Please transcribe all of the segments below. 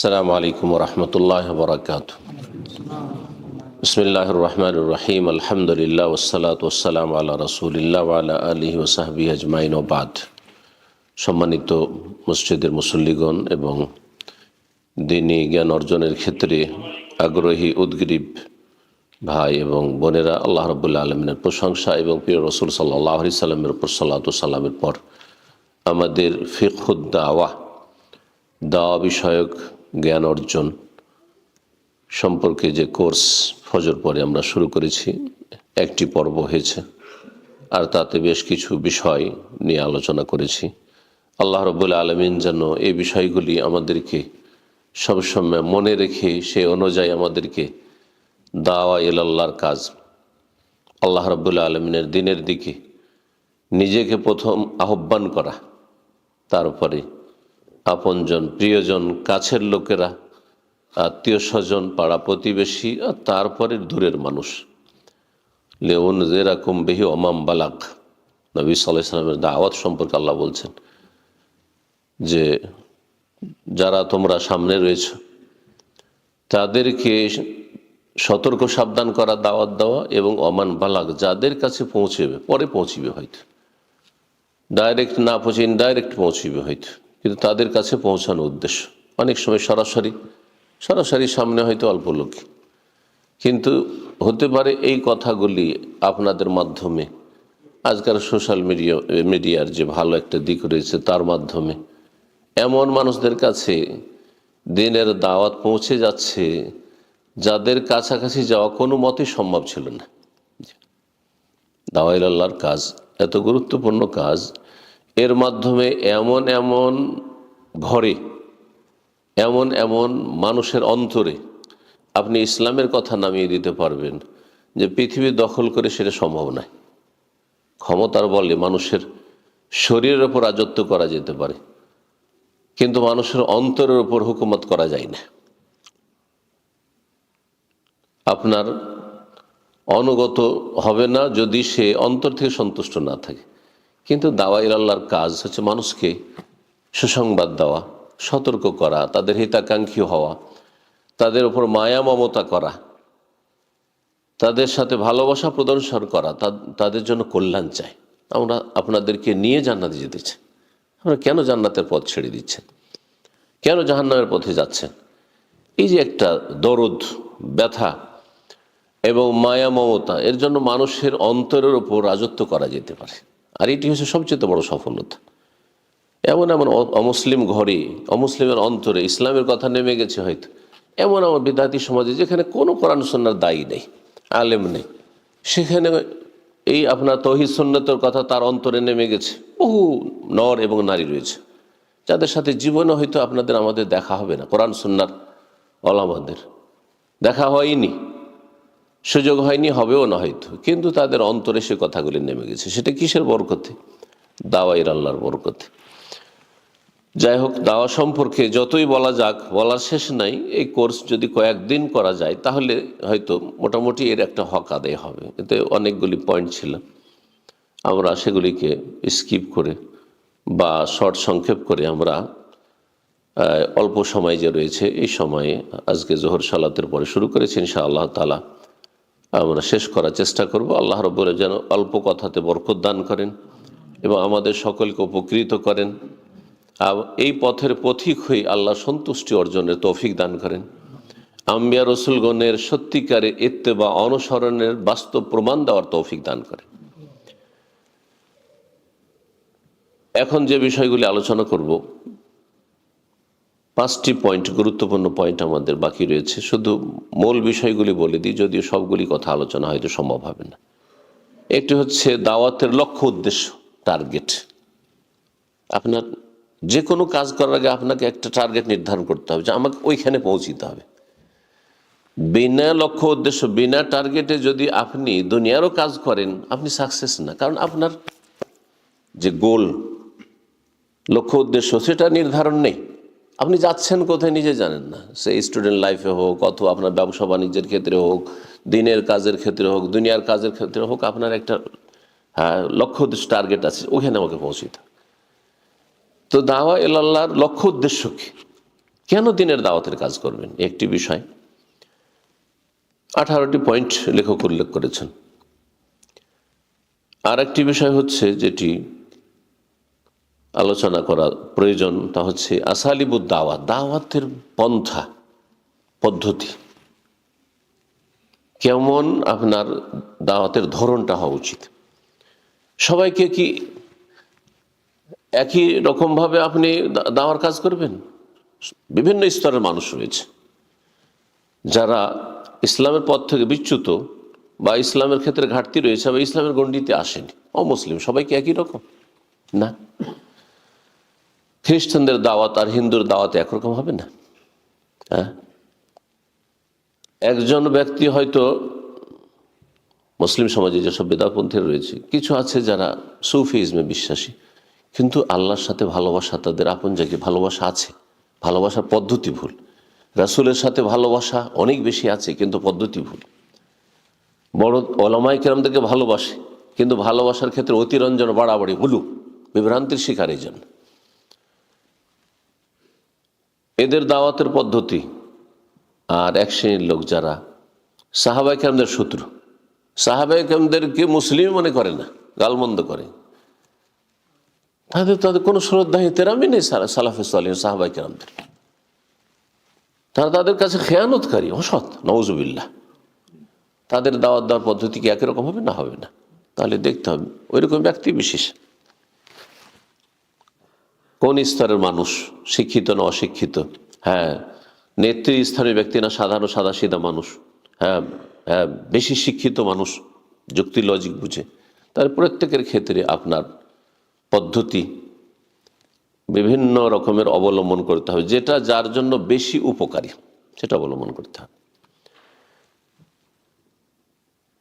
আসসালামু আলাইকুম ওরহমতুল্লাহ বরকাত। বিসমিল্লাহির রহমানির রহিম। আলহামদুলিল্লাহ ওয়াসসালাতু ওয়াসসালামু আলা রাসূলিল্লাহ ওয়া আলা আলিহি ওয়া সাহবিহি আজমাইন ওয়া বাদ। সম্মানিত মসজিদের মুসল্লিগণ এবং দ্বীনি জ্ঞান অর্জনের ক্ষেত্রে আগ্রহী উদ্গ্রীব ভাই এবং বোনেরা, আল্লাহ রাব্বুল আলামিনের প্রশংসা এবং প্রিয় রাসূল সাল্লাল্লাহু আলাইহি সাল্লামের উপর সালাতু সালামের পর আমাদের ফিকহুদ দাওয়া বিষয়ক জ্ঞান অর্জন সম্পর্কে যে কোর্স ফজর পরে আমরা শুরু করেছি, একটি পর্ব হয়েছে, আর তাতে বেশ কিছু বিষয় নিয়ে আলোচনা করেছি। আল্লাহ রাব্বুল আলামিন যেন এই বিষয়গুলি আমাদেরকে সবসময় মনে রেখে সে অনুযায়ী আমাদেরকে দাওয়া ইলাল্লাহর কাজ, আল্লাহ রাব্বুল আলামিনের দ্বীনের দিকে নিজেকে প্রথম আহ্বান করা, তারপরে আপনজন, প্রিয়জন, কাছের লোকেরা, আত্মীয় স্বজন, পাড়া প্রতিবেশী, আর তারপরে দূরের মানুষ। লিউনযিরাকুম বিহি ওমান বালাগ, নবী সাল্লাল্লাহু আলাইহি ওয়াসাল্লামের দাওয়াত সম্পর্কে আল্লাহ বলছেন যে যারা তোমরা সামনে রয়েছে তাদেরকে সতর্ক সাবধান করা, দাওয়াত দেওয়া, এবং ওমান বালাগ যাদের কাছে পৌঁছবে, পরে পৌঁছিবে, হয়তো ডাইরেক্ট না পৌঁছে ইনডাইরেক্ট পৌঁছিবে হয়তো, কিন্তু তাদের কাছে পৌঁছানো উদ্দেশ্য। অনেক সময় সরাসরি সামনে হয়তো অল্প লোক, কিন্তু হতে পারে এই কথাগুলি আপনাদের মাধ্যমে, আজকাল সোশ্যাল মিডিয়ার যে ভালো একটা দিক রয়েছে তার মাধ্যমে এমন মানুষদের কাছে দ্বীনের দাওয়াত পৌঁছে যাচ্ছে যাদের কাছাকাছি যাওয়া কোনো মতেই সম্ভব ছিল না। দাওয়া ইলাল্লাহর কাজ এত গুরুত্বপূর্ণ কাজ, এর মাধ্যমে এমন এমন ঘরে, এমন এমন মানুষের অন্তরে আপনি ইসলামের কথা নামিয়ে দিতে পারবেন যে পৃথিবী দখল করে সেটা সম্ভব নয়। ক্ষমতার বলে মানুষের শরীরের ওপর রাজত্ব করা যেতে পারে, কিন্তু মানুষের অন্তরের ওপর হুকুমত করা যায় না। আপনার অনুগত হবে না যদি সে অন্তর থেকে সন্তুষ্ট না থাকে। কিন্তু দাওয়া ইলাল্লাহর কাজ হচ্ছে মানুষকে সুসংবাদ দেওয়া, সতর্ক করা, তাদের হিতাকাঙ্ক্ষী হওয়া, তাদের উপর মায়া মমতা করা, তাদের সাথে ভালোবাসা প্রদর্শন করা, তাদের জন্য কল্যাণ চাই। আমরা আপনাদেরকে নিয়ে জান্নাতে যেতে চাই। আমরা কেন জান্নাতের পথ ছেড়ে দিচ্ছেন, কেন জাহান্নামের পথে যাচ্ছেন? এই যে একটা দরদ, ব্যথা এবং মায়া মমতা, এর জন্য মানুষের অন্তরের উপর রাজত্ব করা যেতে পারে। আর এটি হচ্ছে সবচেয়ে বড় সফলতা। এমন এমন অমুসলিম ঘরে, অমুসলিমের অন্তরে ইসলামের কথা নেমে গেছে হয়তো, এমন আমার বিদাতি সমাজে যেখানে কোনো কোরআন সুন্নাহর দায়ী নেই, আলেম নেই, সেখানে এই আপনার তৌহিদ সুন্নতের কথা তার অন্তরে নেমে গেছে। বহু নর এবং নারী রয়েছে যাদের সাথে জীবনে হয়তো আমাদের দেখা হবে না, কোরআন সুন্নাহর ওলামাদের দেখা হয়নি, সুযোগ হয়নি, হবেও না হয়তো, কিন্তু তাদের অন্তরে সে কথাগুলি নেমে গেছে। সেটা কিসের বরকতে? দাওয়া ইলাল্লাহর বরকতে। যাই হোক, দাওয়া সম্পর্কে যতই বলা যাক, বলার শেষ নাই। এই কোর্স যদি কয়েকদিন করা যায় তাহলে হয়তো মোটামুটি এর একটা হক আদায় হবে। এতে অনেকগুলি পয়েন্ট ছিল, আমরা সেগুলিকে স্কিপ করে বা শর্ট সংক্ষেপ করে আমরা অল্প সময় যে রয়েছে এই সময়ে আজকে জোহর সালাতের পরে শুরু করেছি, ইনশাআল্লাহ তাআলা আমরা শেষ করার চেষ্টা করব। আল্লাহ রাব্বুল যেন অল্প কথাতে বরকত দান করেন এবং আমাদের সকলকে উপকৃত করেন। এই পথের পথিক হয়ে আল্লাহ সন্তুষ্টি অর্জনের তৌফিক দান করেন। আম্বিয়া রসুলগণের সত্যিকারে ইত্তেবা, অনুসরণের বাস্তব প্রমাণ দেওয়ার তৌফিক দান করেন। এখন যে বিষয়গুলি আলোচনা করব, 5টি পয়েন্ট, গুরুত্বপূর্ণ পয়েন্ট আমাদের বাকি রয়েছে। শুধু মূল বিষয়গুলি বলে দিই, যদিও সবগুলি কথা আলোচনা হয়তো সম্ভব হবে না। একটি হচ্ছে দাওয়াতের লক্ষ্য, উদ্দেশ্য, টার্গেট। আপনার যে কোনো কাজ করার আগে আপনাকে একটা টার্গেট নির্ধারণ করতে হবে যে আমাকে ওইখানে পৌঁছিতে হবে। বিনা লক্ষ্য উদ্দেশ্য, বিনা টার্গেটে যদি আপনি দুনিয়ারও কাজ করেন, আপনি সাকসেস না। কারণ আপনার যে গোল, লক্ষ্য উদ্দেশ্য, সেটা নির্ধারণ নেই। আপনি যাচ্ছেন কোথায় নিজে জানেন না। সে স্টুডেন্ট লাইফে হোক, অথবা আপনার ব্যবসা বাণিজ্যের ক্ষেত্রে হোক, দিনের কাজের ক্ষেত্রে হোক, দুনিয়ার কাজের ক্ষেত্রে হোক, আপনার একটা লক্ষ্য উদ্দেশ্য, টার্গেট আছে, ওখানে আমাকে পৌঁছিতে। তো দাওয়া ইলাল্লাহর লক্ষ্য উদ্দেশ্য কি? কেন দিনের দাওয়াতের কাজ করবেন, একটি বিষয়। 18টি পয়েন্ট লেখক উল্লেখ করেছেন। আর একটি বিষয় হচ্ছে যেটি আলোচনা করা প্রয়োজন, তা হচ্ছে আসালিবুদ দাওয়াত, দাওয়াতের পন্থা পদ্ধতি, কেমন আপনার দাওয়াতের ধরনটা হওয়া উচিত। সবাইকে কি একই রকমভাবে আপনি দাওয়ার কাজ করবেন? বিভিন্ন স্তরের মানুষ রয়েছে যারা ইসলামের পথ থেকে বিচ্যুত বা ইসলামের ক্ষেত্রে ঘাটতি রয়েছে বা ইসলামের গণ্ডিতে আসেনি, অমুসলিম। সবাইকে একই রকম না। খ্রিস্টানদের দাওয়াত আর হিন্দুর দাওয়াত একরকম হবে না। হ্যাঁ, একজন ব্যক্তি হয়তো মুসলিম সমাজে যেসব বেদাপন্থী রয়েছে, কিছু আছে যারা সুফিজমে বিশ্বাসী, কিন্তু আল্লাহর সাথে ভালোবাসা, তাদের আপন জায়গায় ভালোবাসা আছে, ভালোবাসার পদ্ধতি ভুল। রাসূলের সাথে ভালোবাসা অনেক বেশি আছে, কিন্তু পদ্ধতি ভুল। বড় ওলামায়ে কেরামদেরকে ভালোবাসে, কিন্তু ভালোবাসার ক্ষেত্রে অতিরঞ্জন, বাড়াবাড়ি, হুলু, বিভ্রান্তির শিকার। এই জন্য এদের দাওয়াতের পদ্ধতি। আর এক শ্রেণীর লোক যারা সাহাবায়ে কেরামদের শত্রু, সাহাবায়ে কেরামদেরকে মুসলিম মনে করে না, গালমন্দ করে, তাদের কোনো শ্রদ্ধা এহতেরামই নেই সালাফে সালেহীন সাহাবায়ে কেরামদের। তারা তাদের কাছে খেয়ানতকারী, অসৎ, নওজুবিল্লাহ। তাদের দাওয়াত দেওয়ার পদ্ধতি কি একই রকম হবে? না, হবে না। তাহলে দেখতে হবে ওই রকম ব্যক্তি বিশেষ কোন স্তরের মানুষ, শিক্ষিত না অশিক্ষিত, হ্যাঁ, নেতৃস্থানীয় ব্যক্তি না সাধারণ সাদাসিধা মানুষ, হ্যাঁ হ্যাঁ, বেশি শিক্ষিত মানুষ, যুক্তি লজিক বুঝে। তার প্রত্যেকের ক্ষেত্রে আপনার পদ্ধতি বিভিন্ন রকমের অবলম্বন করতে হবে, যেটা যার জন্য বেশি উপকারী সেটা অবলম্বন করতে হবে।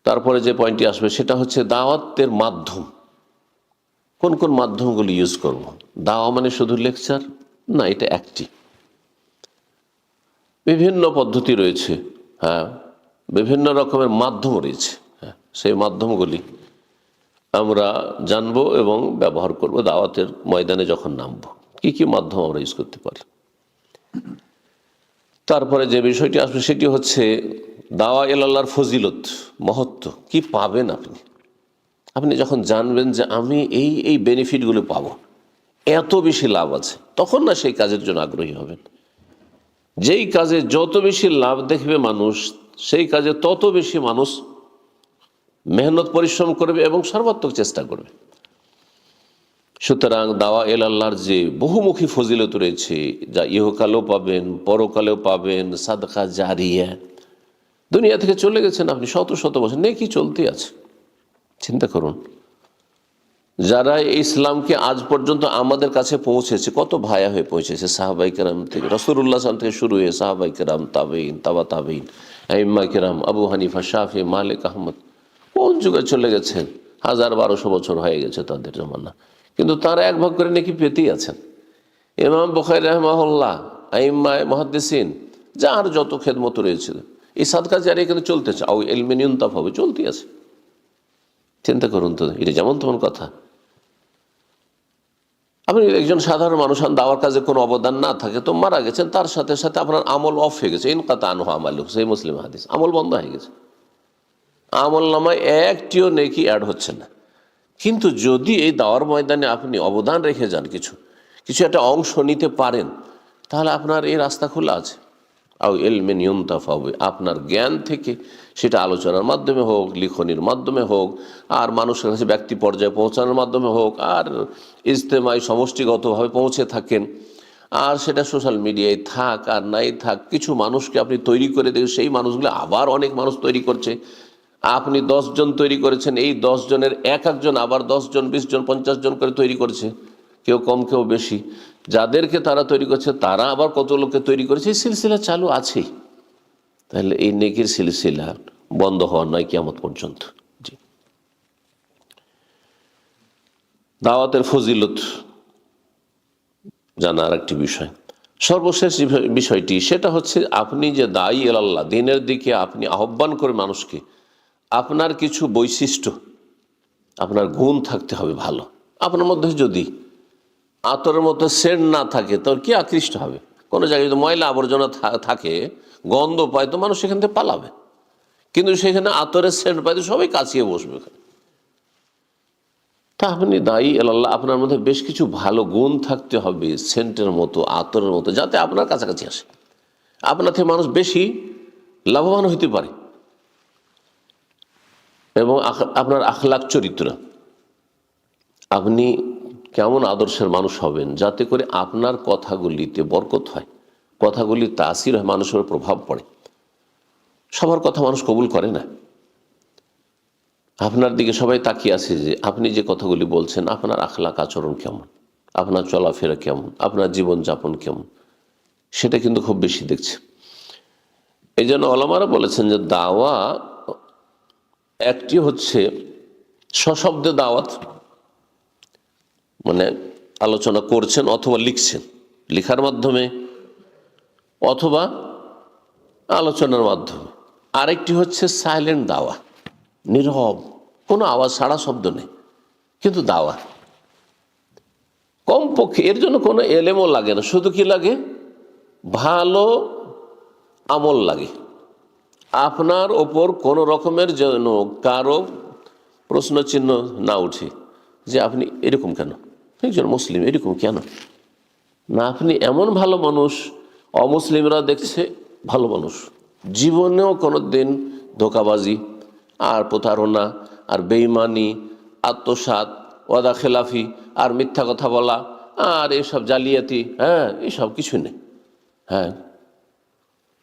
তারপরে যে পয়েন্টটি আসবে সেটা হচ্ছে দাওয়াতের মাধ্যম। কোন কোন মাধ্যমগুলি ইউজ করব? দাওয়া মানে শুধু লেকচার না, এটা একটি। বিভিন্ন পদ্ধতি রয়েছে, হ্যাঁ, বিভিন্ন রকমের মাধ্যম রয়েছে। হ্যাঁ, সেই মাধ্যমগুলি আমরা জানবো এবং ব্যবহার করব দাওয়াতের ময়দানে যখন নামবো। কি কি মাধ্যম আমরা ইউজ করতে পারি। তারপরে যে বিষয়টি আসবে সেটি হচ্ছে দাওয়া ইলাল্লাহর ফজিলত, মহত্ব। কি পাবেন আপনি? আপনি যখন জানবেন যে আমি এই এই বেনিফিটগুলো পাবো, এত বেশি লাভ আছে, তখন না সেই কাজের জন্য আগ্রহী হবেন। যেই কাজে যত বেশি লাভ দেখবে মানুষ, সেই কাজে তত বেশি মানুষ মেহনত পরিশ্রম করবে এবং সর্বাত্মক চেষ্টা করবে। সুতরাং দাওয়া ইলাল্লাহর যে বহুমুখী ফজিলত রয়েছে, যা ইহকালেও পাবেন, পরকালেও পাবেন, সাদকা জারিয়া, দুনিয়া থেকে চলে গেছেন আপনি শত শত বছর, নেকি চলতে আছে। চিন্তা করুন, যারা ইসলামকে আজ পর্যন্ত আমাদের কাছে পৌঁছেছে, কত ভায়া হয়ে পৌঁছেছে, সাহাবাই কেরাম থেকে, রাসূলুল্লাহ সাল্লাল্লাহু আলাইহি ওয়াসাল্লাম থেকে শুরু হয়ে সাহাবাই কেরাম, তাবেঈন, তাবা তাবেঈন, আইম্মা কেরাম, আবু হানিফা, শাফি, মালিক, আহমদ, কোন যুগে চলে গেছেন, 1000-1200 বছর হয়ে গেছে তাদের জমানা, কিন্তু তারা এক ভাগ করে নাকি পেতেই আছেন। ইমাম বুখারী রাহিমাহুল্লাহ, আইম্মা মুহাদ্দিসিন, যার যত খেদমত রয়েছে, এই সাদকা জারিয়া কিন্তু চলতেছে, আও ইলমিন ইউনতাফ হবে, চলতেই আছে। চিন্তা করুন তো, এটা যেমন তেমন কথা। আপনি একজন সাধারণ মানুষ, দাওয়ার কাজে কোনো অবদান না থাকে তো মারা গেছেন, তার সাথে সাথে আপনার আমল অফ হয়ে গেছে, ইনকাতা আনহু আমালু, সেই মুসলিম হাদিস, আমল বন্ধ হয়ে গেছে, আমল নামায় একটিও নেকি অ্যাড হচ্ছে না। কিন্তু যদি এই দাওয়ার ময়দানে আপনি অবদান রেখে যান, কিছু কিছু একটা অংশ নিতে পারেন, তাহলে আপনার এই রাস্তা খোলা আছে। আও ইলমিন ইউনতাফা হবে, আপনার জ্ঞান থেকে, সেটা আলোচনার মাধ্যমে হোক, লিখনির মাধ্যমে হোক, আর মানুষের কাছে ব্যক্তি পর্যায়ে পৌঁছানোর মাধ্যমে হোক, আর ইজতেমাই সমষ্টিগতভাবে পৌঁছে থাকেন, আর সেটা সোশ্যাল মিডিয়ায় থাক আর নাই থাক, কিছু মানুষকে আপনি তৈরি করে দেখেন, সেই মানুষগুলো আবার অনেক মানুষ তৈরি করছে। আপনি 10 জন তৈরি করেছেন, এই 10 জনের এক একজন আবার 10 জন, 20 জন, 50 জন করে তৈরি করছে, কেউ কম কেউ বেশি। যাদেরকে তারা তৈরি করছে তারা আবার কত লোককে তৈরি করেছে, এই সিলসিলা চালু আছেই। তাহলে এই নেকির সিলসিলা বন্ধ হওয়ার নয় কিয়ামত পর্যন্ত। জি, দাওয়াতের ফজিলত জানার একটি বিষয়। সর্বশেষ বিষয়টি সেটা হচ্ছে, আপনি যে দায়ী ইলাল্লাহ, দ্বীনের দিকে আপনি আহ্বান করে মানুষকে, আপনার কিছু বৈশিষ্ট্য, আপনার গুণ থাকতে হবে ভালো। আপনার মধ্যে যদি আতরের মতো সেন্ট না থাকে, তাহলে কি আকৃষ্ট হবে? কোনো জায়গায় যদি ময়লা আবর্জনা থাকে, গন্ধ পায়, তো মানুষ সেখান থেকে পালাবে। কিন্তু সেখানে আতরের সেন্ট পাইতে সবাই কাছিয়ে বসবে। তা আপনি দায়ী আল্লাহ, আপনার মধ্যে বেশ কিছু ভালো গুণ থাকতে হবে, সেন্টের মতো, আতরের মতো, যাতে আপনার কাছাকাছি আসে, আপনার থেকে মানুষ বেশি লাভবান হইতে পারে। এবং আপনার আখলাক, চরিত্র, আপনি কেমন আদর্শের মানুষ হবেন, যাতে করে আপনার কথাগুলিতে বরকত হয়, কথাগুলি তাসির হয়, মানুষের প্রভাব পড়ে। সবার কথা মানুষ কবুল করে না। আপনার দিকে সবাই তাকিয়ে আছে যে আপনি যে কথাগুলি বলছেন, আপনার আখলাক আচরণ কেমন, আপনার চলাফেরা কেমন, আপনার জীবনযাপন কেমন, সেটা কিন্তু খুব বেশি দেখছে। এই জন্য ওলামারা বলেছেন যে দাওয়া একটি হচ্ছে সশব্দে দাওয়াত, মানে আলোচনা করছেন অথবা লিখছেন, লিখার মাধ্যমে অথবা আলোচনার মাধ্যমে। আরেকটি হচ্ছে সাইলেন্ট দাওয়া, নীরব, কোনো আওয়াজ, সাড়া শব্দ নেই, কিন্তু দাওয়া। কমপক্ষে এর জন্য কোনো এলেমও লাগে না, শুধু কি লাগে, ভালো আমল লাগে। আপনার ওপর কোনো রকমের যেন কারো প্রশ্ন চিহ্ন না উঠে যে আপনি এরকম কেন, একজন মুসলিম এরকম কেন না, আপনি এমন ভালো মানুষ, অমুসলিমরা দেখছে ভালো মানুষ, জীবনেও কোনো দিন ধোঁকাবাজি আর প্রতারণা আর বেঈমানি, আত্মসাৎ, ওয়াদা খেলাফি আর মিথ্যা কথা বলা আর এসব জালিয়াতি, হ্যাঁ, এসব কিছু নেই। হ্যাঁ,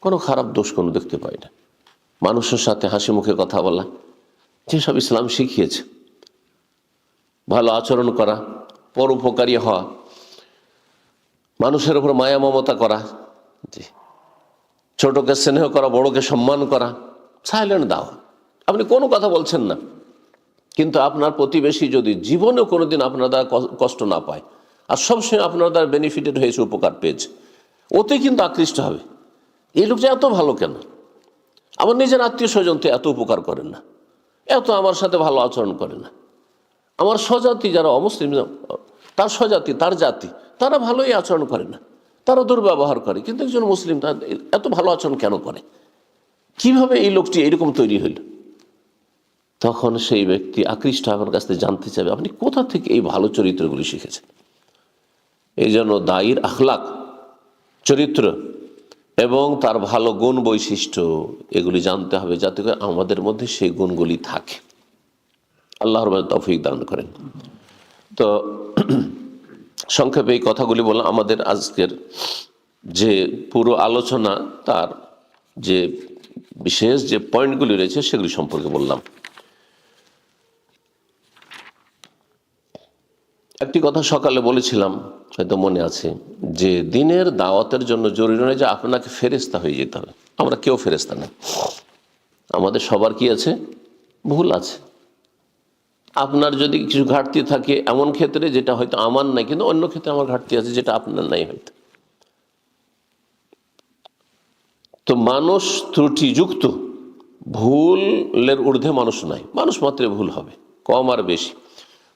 কোনো খারাপ দোষ কোনো দেখতে পাই না। মানুষের সাথে হাসি মুখে কথা বলা, যেসব ইসলাম শিখিয়েছে, ভালো আচরণ করা, পরোপকারী হওয়া, মানুষের উপর মায়া মমতা করা, ছোটকে স্নেহ করা, বড়কে সম্মান করা, সাইলেন্ট দাও। আপনি কোনো কথা বলছেন না, কিন্তু আপনার প্রতিবেশী যদি জীবনেও কোনোদিন আপনার দ্বারা কষ্ট না পায় আর সবসময় আপনার দ্বারা বেনিফিটেড হয়েছে, উপকার পেয়েছে, ওতে কিন্তু আকৃষ্ট হবে, এই লোকটা এত ভালো কেন, আমার নিজের আত্মীয় স্বজন তো এত উপকার করেন না, এত আমার সাথে ভালো আচরণ করে না, আমার স্বজাতি যারা অমুসলিম, তার স্বজাতি, তার জাতি, তারা ভালোই আচরণ করে না, তারা দুর্ব্যবহার করে, কিন্তু একজন মুসলিম তার এত ভালো আচরণ কেন করে, কিভাবে এই লোকটি এরকম তৈরি হইল? তখন সেই ব্যক্তি আকৃষ্ট আপনার কাছ থেকে জানতে চাইবে আপনি কোথা থেকে এই ভালো চরিত্রগুলি শিখেছেন। এই জন্য দায়ীর আখলাক, চরিত্র এবং তার ভালো গুণ, বৈশিষ্ট্য, এগুলি জানতে হবে, যাতে করে আমাদের মধ্যে সেই গুণগুলি থাকে। আল্লাহর তৌফিক দান করেন। তো সংক্ষেপে এই কথাগুলি বললাম। আমাদের আজকের যে পুরো আলোচনা, তার যে বিশেষ যে পয়েন্টগুলি রয়েছে সেগুলি সম্পর্কে বললাম। একটি কথা সকালে বলেছিলাম, হয়তো মনে আছে, যে দিনের দাওয়াতের জন্য জরুরি নয় যে আপনাকে ফেরেশতা হয়ে যেতে হবে। আমরা কেউ ফেরেশতা না, আমাদের সবার কি আছে, ভুল আছে। আপনার যদি কিছু ঘাটতি থাকে এমন ক্ষেত্রে যেটা হয়তো আমার নাই, কিন্তু অন্য ক্ষেত্রে আমার ঘাটতি আছে যেটা আপনার নাই হয়তো। তো মানুষ ত্রুটিযুক্ত, ভুলের ঊর্ধ্বে মানুষ নাই, মানুষ মাত্র ভুল হবে, কম আর বেশি।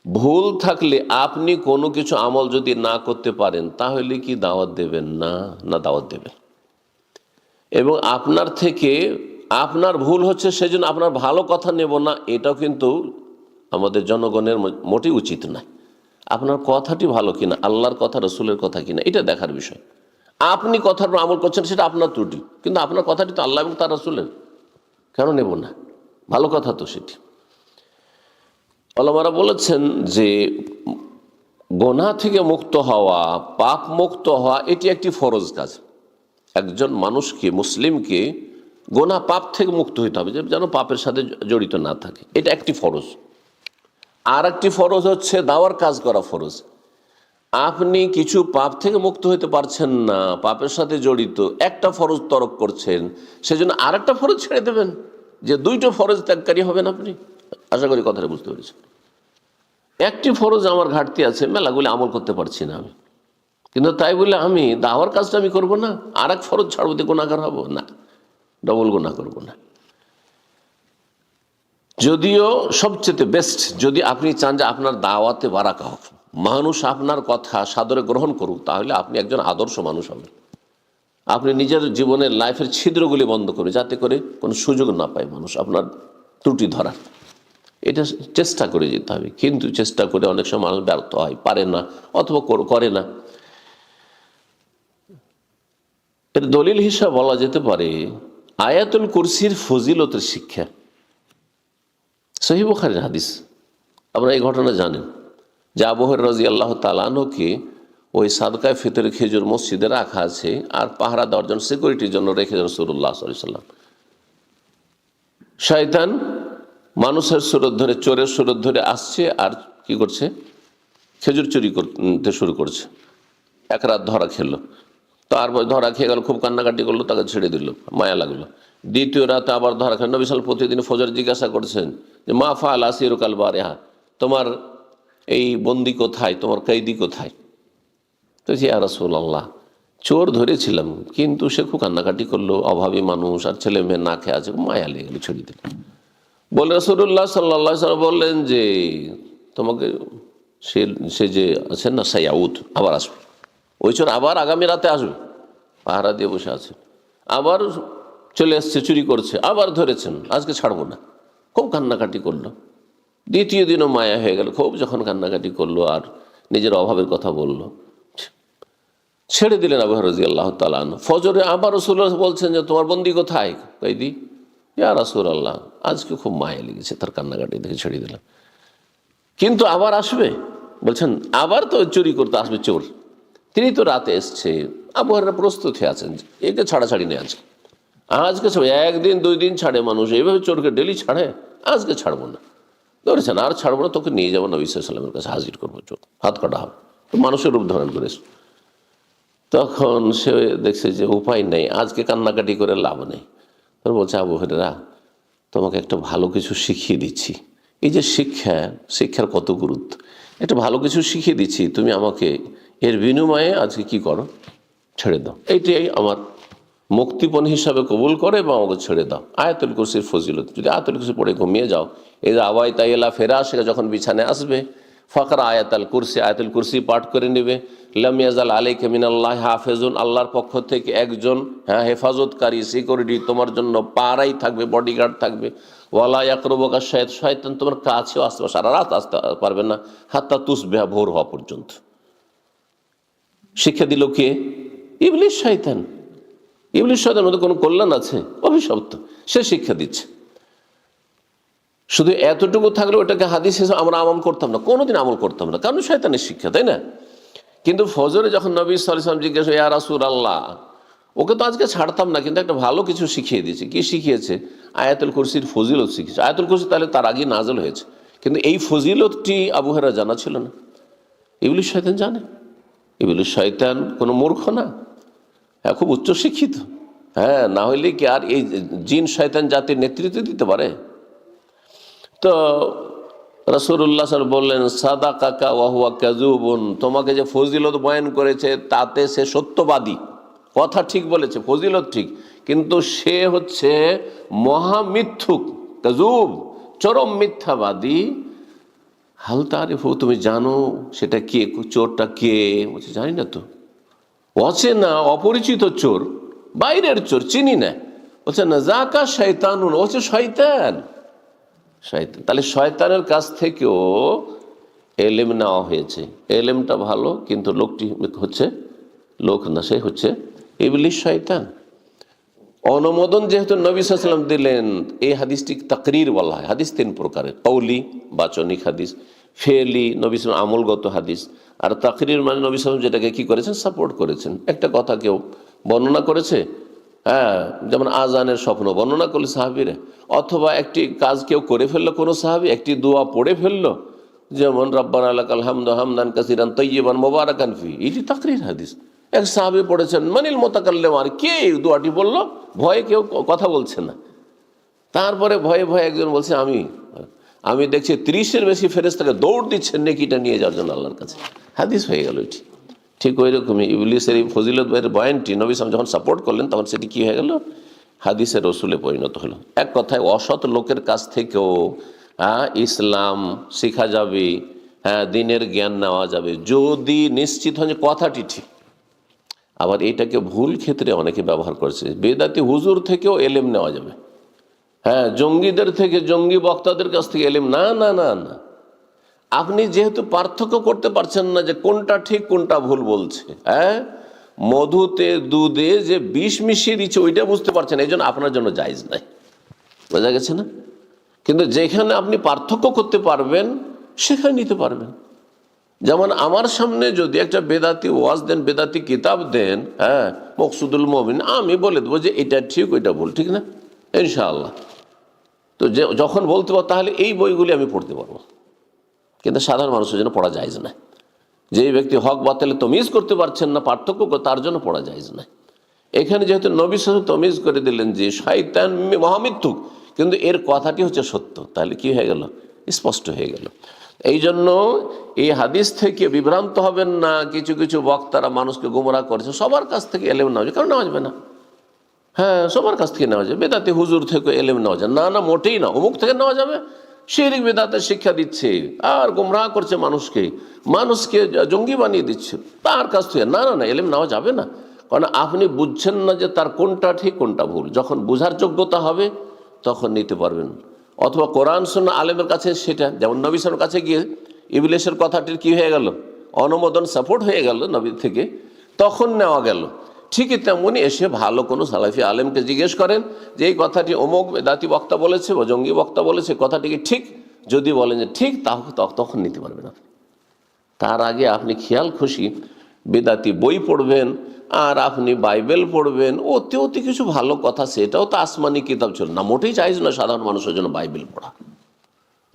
ভুল থাকলে আপনি কোনো কিছু আমল যদি না করতে পারেন, তাহলে কি দাওয়াত দেবেন? না, না দাওয়াত দেবেন। এবং আপনার থেকে আপনার ভুল হচ্ছে সেজন্য আপনার ভালো কথা নেব না, এটাও কিন্তু আমাদের জনগণের মোটেই উচিত নয়। আপনার কথাটি ভালো কিনা, আল্লাহর কথা, রসুলের কথা কিনা, এটা দেখার বিষয়। আপনি কথার আমল করছেন সেটা আপনার ত্রুটি, কিন্তু আপনার কথাটি তো আল্লাহ এবং তার রসুলের, কেন নেব না? ভালো কথা তো সেটি। ওলামারা বলেছেন যে গোনাহ থেকে মুক্ত হওয়া, পাপ মুক্ত হওয়া, এটি একটি ফরজ কাজ। একজন মানুষকে, মুসলিমকে গোনাহ, পাপ থেকে মুক্ত হইতে হবে, যেন পাপের সাথে জড়িত না থাকে, এটা একটি ফরজ। আর একটি ফরজ হচ্ছে দাওয়ার কাজ করা ফরজ। আপনি কিছু পাপ থেকে মুক্ত হইতে পারছেন না, পাপের সাথে জড়িত, একটা ফরজ তরক করছেন, সেজন্য আর একটা ফরজ ছেড়ে দেবেন, যে দুইটা ফরজ ত্যাগকারী হবেন আপনি? আশা করি কথাটা বুঝতে পেরেছেন। একটি ফরজ আমার ঘাটতি আছে, মেলাগুলি আমল করতে পারছি না আমি, কিন্তু তাই বলে আমি দাওয়ার কাজটা আমি করবো না, আর এক ফরজ ছাড়বো দিয়ে গুনাহগার হবো না, ডবল গুনাহ করবো না। যদিও সবচেয়ে বেস্ট, যদি আপনি চান যে আপনার দাওয়াতে বারাকা হোক, মানুষ আপনার কথা সাদরে গ্রহণ করুক, তাহলে আপনি একজন আদর্শ মানুষ হবেন। আপনি নিজের জীবনের লাইফের ছিদ্রগুলি বন্ধ করবে, যাতে করে কোনো সুযোগ না পায় মানুষ আপনার ত্রুটি ধরার। এটা চেষ্টা করে যেতে হবে, কিন্তু চেষ্টা করে অনেক সময় মানুষ ব্যর্থ হয়, পারে না, অথবা করে না। এর দলিল হিসাবে বলা যেতে পারে আয়াতুল কুরসির ফজিলতের শিক্ষা। সহিহ বুখারীর হাদিস, আপনারা এই ঘটনা জানেন যে আবু হুরায়রা রাদিয়াল্লাহু তাআলা আনহুকে ওই সাদকায়ে ফিতরের খেজুর মসজিদে রাখা আছে, আর পাহারা দেওয়ার জন্য, সিকিউরিটির জন্য রেখে রাসূলুল্লাহ সাল্লাল্লাহু আলাইহি ওয়াসাল্লাম। শয়তান মানুষের সুরত ধরে, চোরের সুরত ধরে আসছে, আর কি করছে, খেজুর চুরি করতে শুরু করছে। এক রাত ধরা খেলো, তারপর ধরা খেয়ে গেল, খুব কান্নাকাটি করলো, তাকে ছেড়ে দিল, মায়া লাগলো। দ্বিতীয় রাতে আবার ধরা খেলো। নবী সাল্লাল্লাহু আলাইহি ওয়াসাল্লাম প্রতিদিন ফজর জিজ্ঞাসা করছেন যে মা ফাআল আসিরুকাল বারিহা, তোমার এই বন্দি কোথায়, তোমার কয়েদি কোথায়? তো ইয়া রাসূলুল্লাহ, চোর ধরেছিলাম, কিন্তু সে খুব কান্নাকাটি করলো, অভাবী মানুষ, আর ছেলে মেয়ে না খেয়ে আছে, মায়া লেগে গেলো, ছেড়ে দিল। বলে রাসূলুল্লাহ সাল্লাল্লাহু আলাইহি ওয়াসাল্লাম বললেন যে তোমাকে সে যে আছেন না, সায়াউদ, আবার আসবে, ওই চোর আবার আগামী রাতে আসবে, পাহারা দিয়ে বসে আছে, আবার চলে এসছে, চুরি করছে, আবার ধরেছেন, আজকে ছাড়বো না। খুব কান্নাকাটি করলো। দ্বিতীয় দিনও মায়া হয়ে গেল, খুব যখন কান্নাকাটি করলো আর নিজের অভাবের কথা বলল, ছেড়ে দিলেন আবু হুরায়রা রাদিয়াল্লাহু তাআলা আনহু। ফজরে আবার রাসূলুল্লাহ বলছেন যে তোমার বন্দী কোথায়, কয়েদি? ইয়া রাসূলুল্লাহ, আজকে খুব মায়া লেগেছে, তার কান্নাকাটি দেখে ছেড়ে দিলাম, কিন্তু আবার আসবে। বলছেন আবার তো চুরি করতে আসবে চোর, তিনি তো রাতে এসছে। আবু হুরায়রা প্রস্তুত হয়ে আছেন, একে ছাড়াছাড়ি নেই আজকে, আজকে ছাড়বে। একদিন দুই দিন ছাড়ে মানুষ, এইভাবে চোরকে ডেলি ছাড়ে, আজকে ছাড়বো না। ধরেছেন আর ছাড়বো না, তোকে নিয়ে যাবো নবী সাল্লাল্লাহু আলাইহি ওয়াসাল্লামের কাছে, হাজির করবো, চোর হাত কাটা হবে। তো মানুষের রূপ ধারণ করেছে। তখন সে দেখছে যে উপায় নেই, আজকে কান্নাকাটি করে লাভ নেই। তখন বলছে আবু হুরায়রা, তোমাকে একটা ভালো কিছু শিখিয়ে দিচ্ছি। এই যে শিক্ষার কত গুরুত্ব, একটা ভালো কিছু শিখিয়ে দিচ্ছি, তুমি আমাকে এর বিনিময়ে আজকে কি করো, ছেড়ে দাও। এইটাই আমার মুক্তিপণ হিসাবে কবুল করে এবং আমাকে ছেড়ে দাও। আয়াতুল কুরসির ফজিলত, যদি আয়াতুল কুরসি পড়ে ঘুমিয়ে যাও, এই যে আওয়াই তাইলা ফেরাশে, যখন বিছানায় আসবে, ফাকরা আয়াতুল কুরসি, আয়াতুল কুরসি পাঠ করে নেবে। লাম ইয়াজাল আলাইকা মিনাল্লাহি হাফেজুন, আল্লাহর পক্ষ থেকে একজন হেফাজতকারী, সিকিউরিটি তোমার জন্য পাড়াই থাকবে, বডিগার্ড থাকবে। ওয়ালা ইয়াকরুবুকা শাইতান, শয়তান তোমার কাছেও আসতে, সারা রাত আসতে পারবে না, হাত্তা তুসবিহা, ভোর হওয়া পর্যন্ত। শিক্ষা দিল কে? ইবলিস, শয়তান। ইবলিস শয়তানের মধ্যে কোনো কল্যাণ আছে? অভিশপ্ত। সে শিক্ষা দিচ্ছে। শুধু এতটুকু থাকলে ওটাকে হাদিস হিসেবে আমরা আমল করতাম না, কোনোদিন আমল করতাম না, কারণ শয়তানের শিক্ষা, তাই না? কিন্তু ফজরে যখন নবী সাল্লাল্লাহু আলাইহি ওয়াসাল্লাম জিজ্ঞেস, ইয়া রাসূলুল্লাহ, ওকে তো আজকে ছাড়তাম না, কিন্তু একটা ভালো কিছু শিখিয়ে দিয়েছে। কি শিখিয়েছে? আয়াতুল কুরসির ফজিলত শিখিয়েছে। আয়াতুল কুরসি তাহলে তার আগে নাযিল হয়েছে, কিন্তু এই ফজিলতটি আবু হুরায়রা জানা ছিল না। ইবলিস শয়তান জানে। ইবলিস শয়তান কোনো মূর্খ না, হ্যাঁ, খুব উচ্চ শিক্ষিত। হ্যাঁ, না হইলে কি আর এই জিন শয়তান জাতির নেতৃত্ব দিতে পারে? তো রাসূলুল্লাহ সাল্লাল্লাহু আলাইহি ওয়াসাল্লাম বললেন, সাদাকাকা ওয়া হুয়া কাযুবুন, তোমাকে যে ফজিলত বয়ান করেছে তাতে সে সত্যবাদী, কথা ঠিক বলেছে, ফজিলত ঠিক, কিন্তু সে হচ্ছে মহামিথ্যুক, কাযুব, চরম মিথ্যাবাদী। হাল তারিফু, তুমি জানো সেটা কে, চোরটা কে? বলছে জানি না তো, অচেনা অপরিচিত চোর, বাইরের চোর, চিনি না। বলছে না, যাকা শয়তানুন, হচ্ছে শয়তান। শয়তান, তাহলে শয়তানের কাছ থেকেও এলেম নেওয়া হয়েছে। এলেমটা ভালো, কিন্তু লোকটি হচ্ছে লোক না, সে হচ্ছে ইবলিস, শয়তান। অনুমোদন যেহেতু নবী সাল্লাল্লাহু আলাইহি ওয়াসাল্লাম দিলেন, এই হাদিসটি তাকরীর বলা হয়। হাদিস তিন প্রকারের: কওলি, বাচনিক হাদিস; ফেলি, নবী সাল্লাল্লাহু আলাইহি ওয়াসাল্লাম আমলগত হাদিস; আর তাকরীর মানে নবী সাল্লাল্লাহু আলাইহি ওয়াসাল্লাম যেটাকে কি করেছেন, সাপোর্ট করেছেন। একটা কথা কেউ বর্ণনা করেছে, হ্যাঁ, যেমন আজানের স্বপ্ন বর্ণনা করলে সাহাবীরা, অথবা একটি কাজ কেউ করে ফেললো কোনো সাহাবী, একটি দোয়া পড়ে ফেললো, যেমন রব্বানা লাকাল হামদু হামদান কাসীরান তাইয়্যিবান মুবারাকান ফি, এটি তাকরীর হাদিস। এক সাহাবী পড়েছেন, মানিল মুতাকাল্লিম, আর কে এই দোয়াটি বললো? ভয়ে কেউ কথা বলছে না। তারপরে ভয়ে ভয়ে একজন বলছে, আমি দেখছি 30-এর বেশি ফেরেশতাকে দৌড় দিচ্ছেন নেকিটা নিয়ে যাওয়ার জন্য আল্লাহর কাছে। হাদিস হয়ে গেল এটি। ঠিক ওই রকমই ইবলিসের এই ফজিলত বয়ানটি নবী সাল্লাল্লাহু আলাইহি ওয়াসাল্লাম যখন সাপোর্ট করলেন, তখন সেটি কি হয়ে গেল? হাদিসের রসুলে পরিণত হলো। এক কথায় অসৎ লোকের কাছ থেকেও ইসলাম শেখা যাবে, হ্যাঁ, দিনের জ্ঞান নেওয়া যাবে, যদি নিশ্চিত হয় যে কথাটি ঠিক। আবার এটাকে ভুল ক্ষেত্রে অনেকে ব্যবহার করছে। বেদাতি হুজুর থেকেও এলেম নেওয়া যাবে, হ্যাঁ, জঙ্গিদের থেকে, জঙ্গি বক্তাদের কাছ থেকে এলেম, না না না না। আপনি যেহেতু পার্থক্য করতে পারছেন না যে কোনটা ঠিক কোনটা ভুল বলছে, হ্যাঁ, মধুতে দুধে যে বিষ মিশিয়ে দিচ্ছে ওইটা বুঝতে পারছেন, এই জন্য আপনার জন্য জায়েজ নাই। বোঝা গেছে না? কিন্তু যেখানে আপনি পার্থক্য করতে পারবেন সেখানে নিতে পারবেন। যেমন আমার সামনে যদি একটা বেদাতি ওয়াজ দেন, বেদাতি কিতাব দেন, হ্যাঁ, মকসুদুল মুমিন, আমি বলে দেবো যে এটা ঠিক ওইটা ভুল, ঠিক না, ইনশাআল্লাহ। তো যখন বলতে পারবো তাহলে এই বইগুলি আমি পড়তে পারবো, কিন্তু সাধারণ মানুষের জন্য পড়া যায়জ না। যে ব্যক্তি হক বাতিলে তমিজ করতে পারছেন না, পার্থক্য তার জন্য পড়া যায়জ না। এখানে যেহেতু নবী সাল্লাল্লাহু আলাইহি ওয়াসাল্লাম তমিজ করে দিলেন যে শয়তান মহামিথ্যুক, কিন্তু এর কথাটি হচ্ছে সত্য, তাহলে কি হয়ে গেল? স্পষ্ট হয়ে গেল। এই জন্য এই হাদিস থেকে বিভ্রান্ত হবেন না। কিছু কিছু বক্তারা মানুষকে গুমরাহ করেছে, সবার কাছ থেকে এলেম নেওয়া যায়, কারণ নেওয়া যাবে না। হ্যাঁ, সবার কাছ থেকে নেওয়া যাবে, বেদাতি হুজুর থেকে এলেম নেওয়া যায় না, না মোটেই না। অমুক থেকে নেওয়া যাবে, শিরক বেদাতের শিক্ষা দিচ্ছে আর গুমরাহ করছে মানুষকে, মানুষকে জঙ্গি বানিয়ে দিচ্ছে, তার কাছ থেকে না না না এলেম নেওয়া যাবে না। কারণ আপনি বুঝছেন না যে তার কোনটা ঠিক কোনটা ভুল। যখন বোঝার যোগ্যতা হবে তখন নিতে পারবেন। অথবা কোরআন সুন্নাহ আলেমের কাছে, সেটা যেমন নবী সাল্লাল্লাহু আলাইহি ওয়াসাল্লামের কাছে গিয়ে ইবলিসের কথাটির কি হয়ে গেল? অনুমোদন, সাপোর্ট হয়ে গেল নবী থেকে, তখন নেওয়া গেল। ঠিকই তেমনি এসে ভালো কোনো সালাফি আলেমকে জিজ্ঞেস করেন যে এই কথাটি অমুক বেদাতি বক্তা বলেছে বা জঙ্গি বক্তা বলেছে, কথাটি কি ঠিক? যদি বলেন যে ঠিক, তখন নিতে পারবেন আপনি। তার আগে আপনি খেয়াল খুশি বেদাতি বই পড়বেন আর আপনি বাইবেল পড়বেন, অতি অতি কিছু ভালো কথা, সেটাও তো আসমানি কিতাব ছিল না, মোটেই জায়েজ নয় সাধারণ মানুষের জন্য বাইবেল পড়া,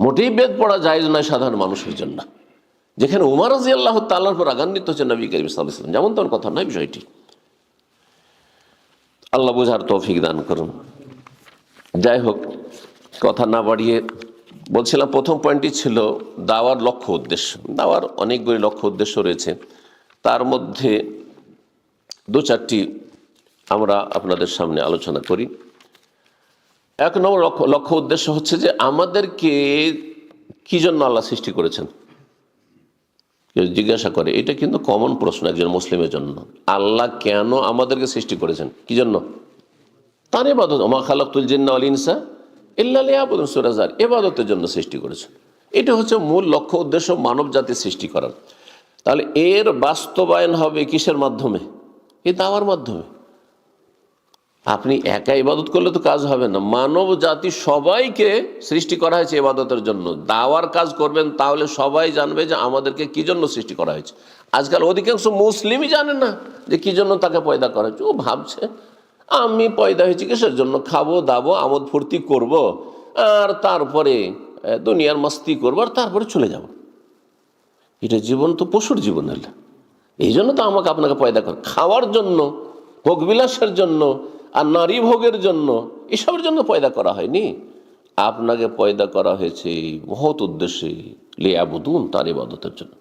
মোটেই বেদ পড়া জায়েজ নয় সাধারণ মানুষের জন্য। যেখানে উমর রাদিয়াল্লাহু তাআলার উপর রাগান্বিত হচ্ছে নবী করিম সাল্লাল্লাহু আলাইহি ওয়াসাল্লাম, যেমন তেমন কথা নয় বিষয়টি। আল্লাহ বুঝার তৌফিক দান করুন। যাই হোক, কথা না বাড়িয়ে বলছিলাম, প্রথম পয়েন্টটি ছিল দাওয়ার লক্ষ্য উদ্দেশ্য। দাওয়ার অনেকগুলি লক্ষ্য উদ্দেশ্য রয়েছে, তার মধ্যে দু চারটি আমরা আপনাদের সামনে আলোচনা করি। এক নম্বর লক্ষ্য উদ্দেশ্য হচ্ছে যে আমাদেরকে কি জন্য আল্লাহ সৃষ্টি করেছেন। কেউ জিজ্ঞাসা করে, এটা কিন্তু কমন প্রশ্ন একজন মুসলিমের জন্য, আল্লাহ কেন আমাদেরকে সৃষ্টি করেছেন, কি জন্য? তার ইবাদত, ওমা খালাকতুল জিন্না ওয়াল ইনসা ইল্লা লিয়াবুদুন, সূরা যার, ইবাদতের জন্য সৃষ্টি করেছেন। এটা হচ্ছে মূল লক্ষ্য উদ্দেশ্য, মানব জাতির সৃষ্টি করার। তাহলে এর বাস্তবায়ন হবে কিসের মাধ্যমে? এই দাওয়ার মাধ্যমে। আপনি একা ইবাদত করলে তো কাজ হবে না, মানব জাতি সবাইকে সৃষ্টি করা হয়েছে ইবাদতের জন্য। দাওয়ার কাজ করবেন তাহলে সবাই জানবে যে আমাদেরকে কি জন্য সৃষ্টি করা হয়েছে। আজকাল অধিকাংশ মুসলিমই জানে না যে কি জন্য তাকে পয়দা করা হয়েছে। ও ভাবছে আমি পয়দা হয়েছি কিসের জন্য, খাবো দাবো আমোদ ফুর্তি করব, আর তারপরে দুনিয়ার মস্তি করবো, আর তারপরে চলে যাব। এটা জীবন তো পশুর জীবন হল। এই জন্য তো আমাকে আপনাকে পয়দা করে, খাওয়ার জন্য, ভোগবিলাসের জন্য আর নারী ভোগের জন্য, এসবের জন্য পয়দা করা হয়নি। আপনাকে পয়দা করা হয়েছে মহৎ উদ্দেশ্যে, লিয়াবুদুন, তার ইবাদতের জন্য,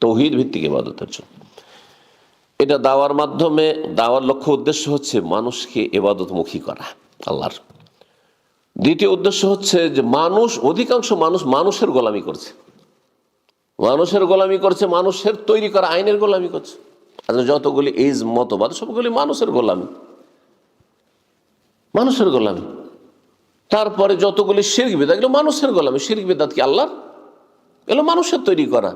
তৌহিদ ভিত্তিক ইবাদতের জন্য। এটা দাওয়ার মাধ্যমে, দাওয়ার লক্ষ্য উদ্দেশ্য হচ্ছে মানুষকে ইবাদতমুখী করা আল্লাহর। দ্বিতীয় উদ্দেশ্য হচ্ছে যে অধিকাংশ মানুষ মানুষের গোলামি করছে, মানুষের গোলামি করছে, মানুষের তৈরি করা আইনের গোলামি করছে। আচ্ছা, যতগুলি ইজ মতবাদ সবগুলি মানুষের গোলামি, মানুষের গোলামি। তারপরে যতগুলি শিরক বিদআত, এগুলো মানুষের গোলামি। শিরক বিদআত কি আল্লাহর? এগুলো মানুষের তৈরি করা,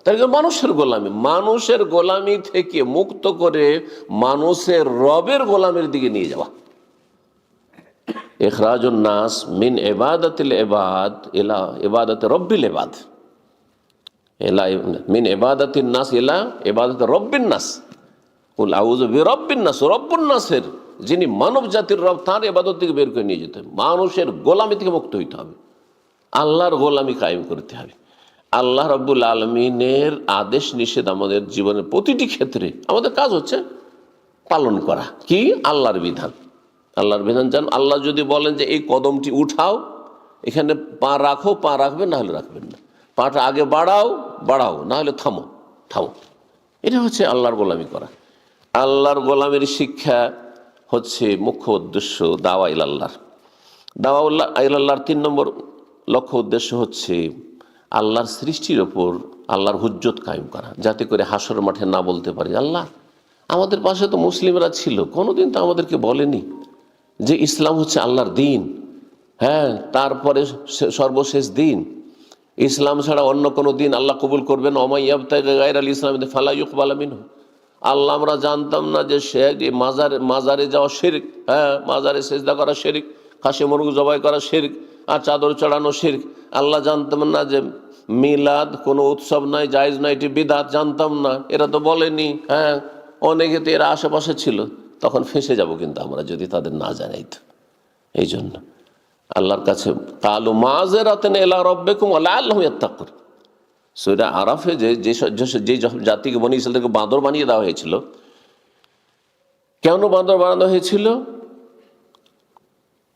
তাই মানুষের গোলামি। মানুষের গোলামি থেকে মুক্ত করে মানুষের রবের গোলামের দিকে নিয়ে যাওয়া। ইখরাজুন নাস মিন ইবাদাতিল ইবাদ ইলা ইবাদাতি রব্বিল ইবাদ, মিন ইবাদাতিন নাস ইলা ইবাদাতি রব্বিন নাস। কুল আউযু বিরাব্বিন নাস, রব্বুন নাসের যিনি মানব জাতির রব, তার ইবাদত থেকে বের করে নিয়ে যেতে হবে। মানুষের গোলামি থেকে মুক্ত হইতে হবে, আল্লাহর গোলামি কায়েম করতে হবে। আল্লাহ রাব্বুল আলামিনের আদেশ নিষেধ আমাদের জীবনের প্রতিটি ক্ষেত্রে আমাদের কাজ হচ্ছে পালন করা। কি? আল্লাহর বিধান, আল্লাহর বিধান জান। আল্লাহ যদি বলেন যে এই কদমটি উঠাও, এখানে পা রাখো, পা রাখবেন, না হলে রাখবেন না। পাটা আগে বাড়াও, না হলে থামো। এটা হচ্ছে আল্লাহর গোলামি করা। আল্লাহর গোলামের শিক্ষা হচ্ছে মুখ্য উদ্দেশ্য দাওয়া ইলাল্লাহ। দাওয়া ইলাল্লাহর 3 নম্বর লক্ষ্য উদ্দেশ্য হচ্ছে আল্লাহর সৃষ্টির ওপর আল্লাহর হুজ্জত কায়েম করা, যাতে করে হাসর মাঠে না বলতে পারে আল্লাহ আমাদের পাশে তো মুসলিমরা ছিল, কোনোদিন তো আমাদেরকে বলেনি যে ইসলাম হচ্ছে আল্লাহর দিন, হ্যাঁ, তারপরে সর্বশেষ দিন, ইসলাম ছাড়া অন্য কোনো দিন আল্লাহ কবুল করবেন। ওমাইয়াবতাগি গায়রাল ইসলাম ফালা ইউকবাল মিনহু। আল্লাহ আমরা জানতাম না যে মাজারে যাওয়া শিরক, হ্যাঁ, মাজারে সেজদা করা শিরক, খাসি মুরগ জবাই করা শিরক, আর চাদর চড়ানো শিরক। আল্লাহ জানতাম না যে মিলাদ কোনো উৎসব নয়, জায়েজ নয়, এটি বিদআত, জানতাম না, এরা তো বলেনি। হ্যাঁ, অনেকে তো এরা আশেপাশে ছিল, তখন ফেঁসে যাব কিন্তু আমরা যদি তাদের না জানাই। তো এই জন্য আল্লাহর কাছে কালু মাযরাতান ইলা রাব্বিকুম ওয়া লাআল্লাহুম ইয়াত্তাকুন। সূরা আরাফে যে জাতিকে বনী ইসরাঈলকে বাঁদর বানিয়ে দেওয়া হয়েছিল, কেন বাঁদর বানানো হয়েছিল?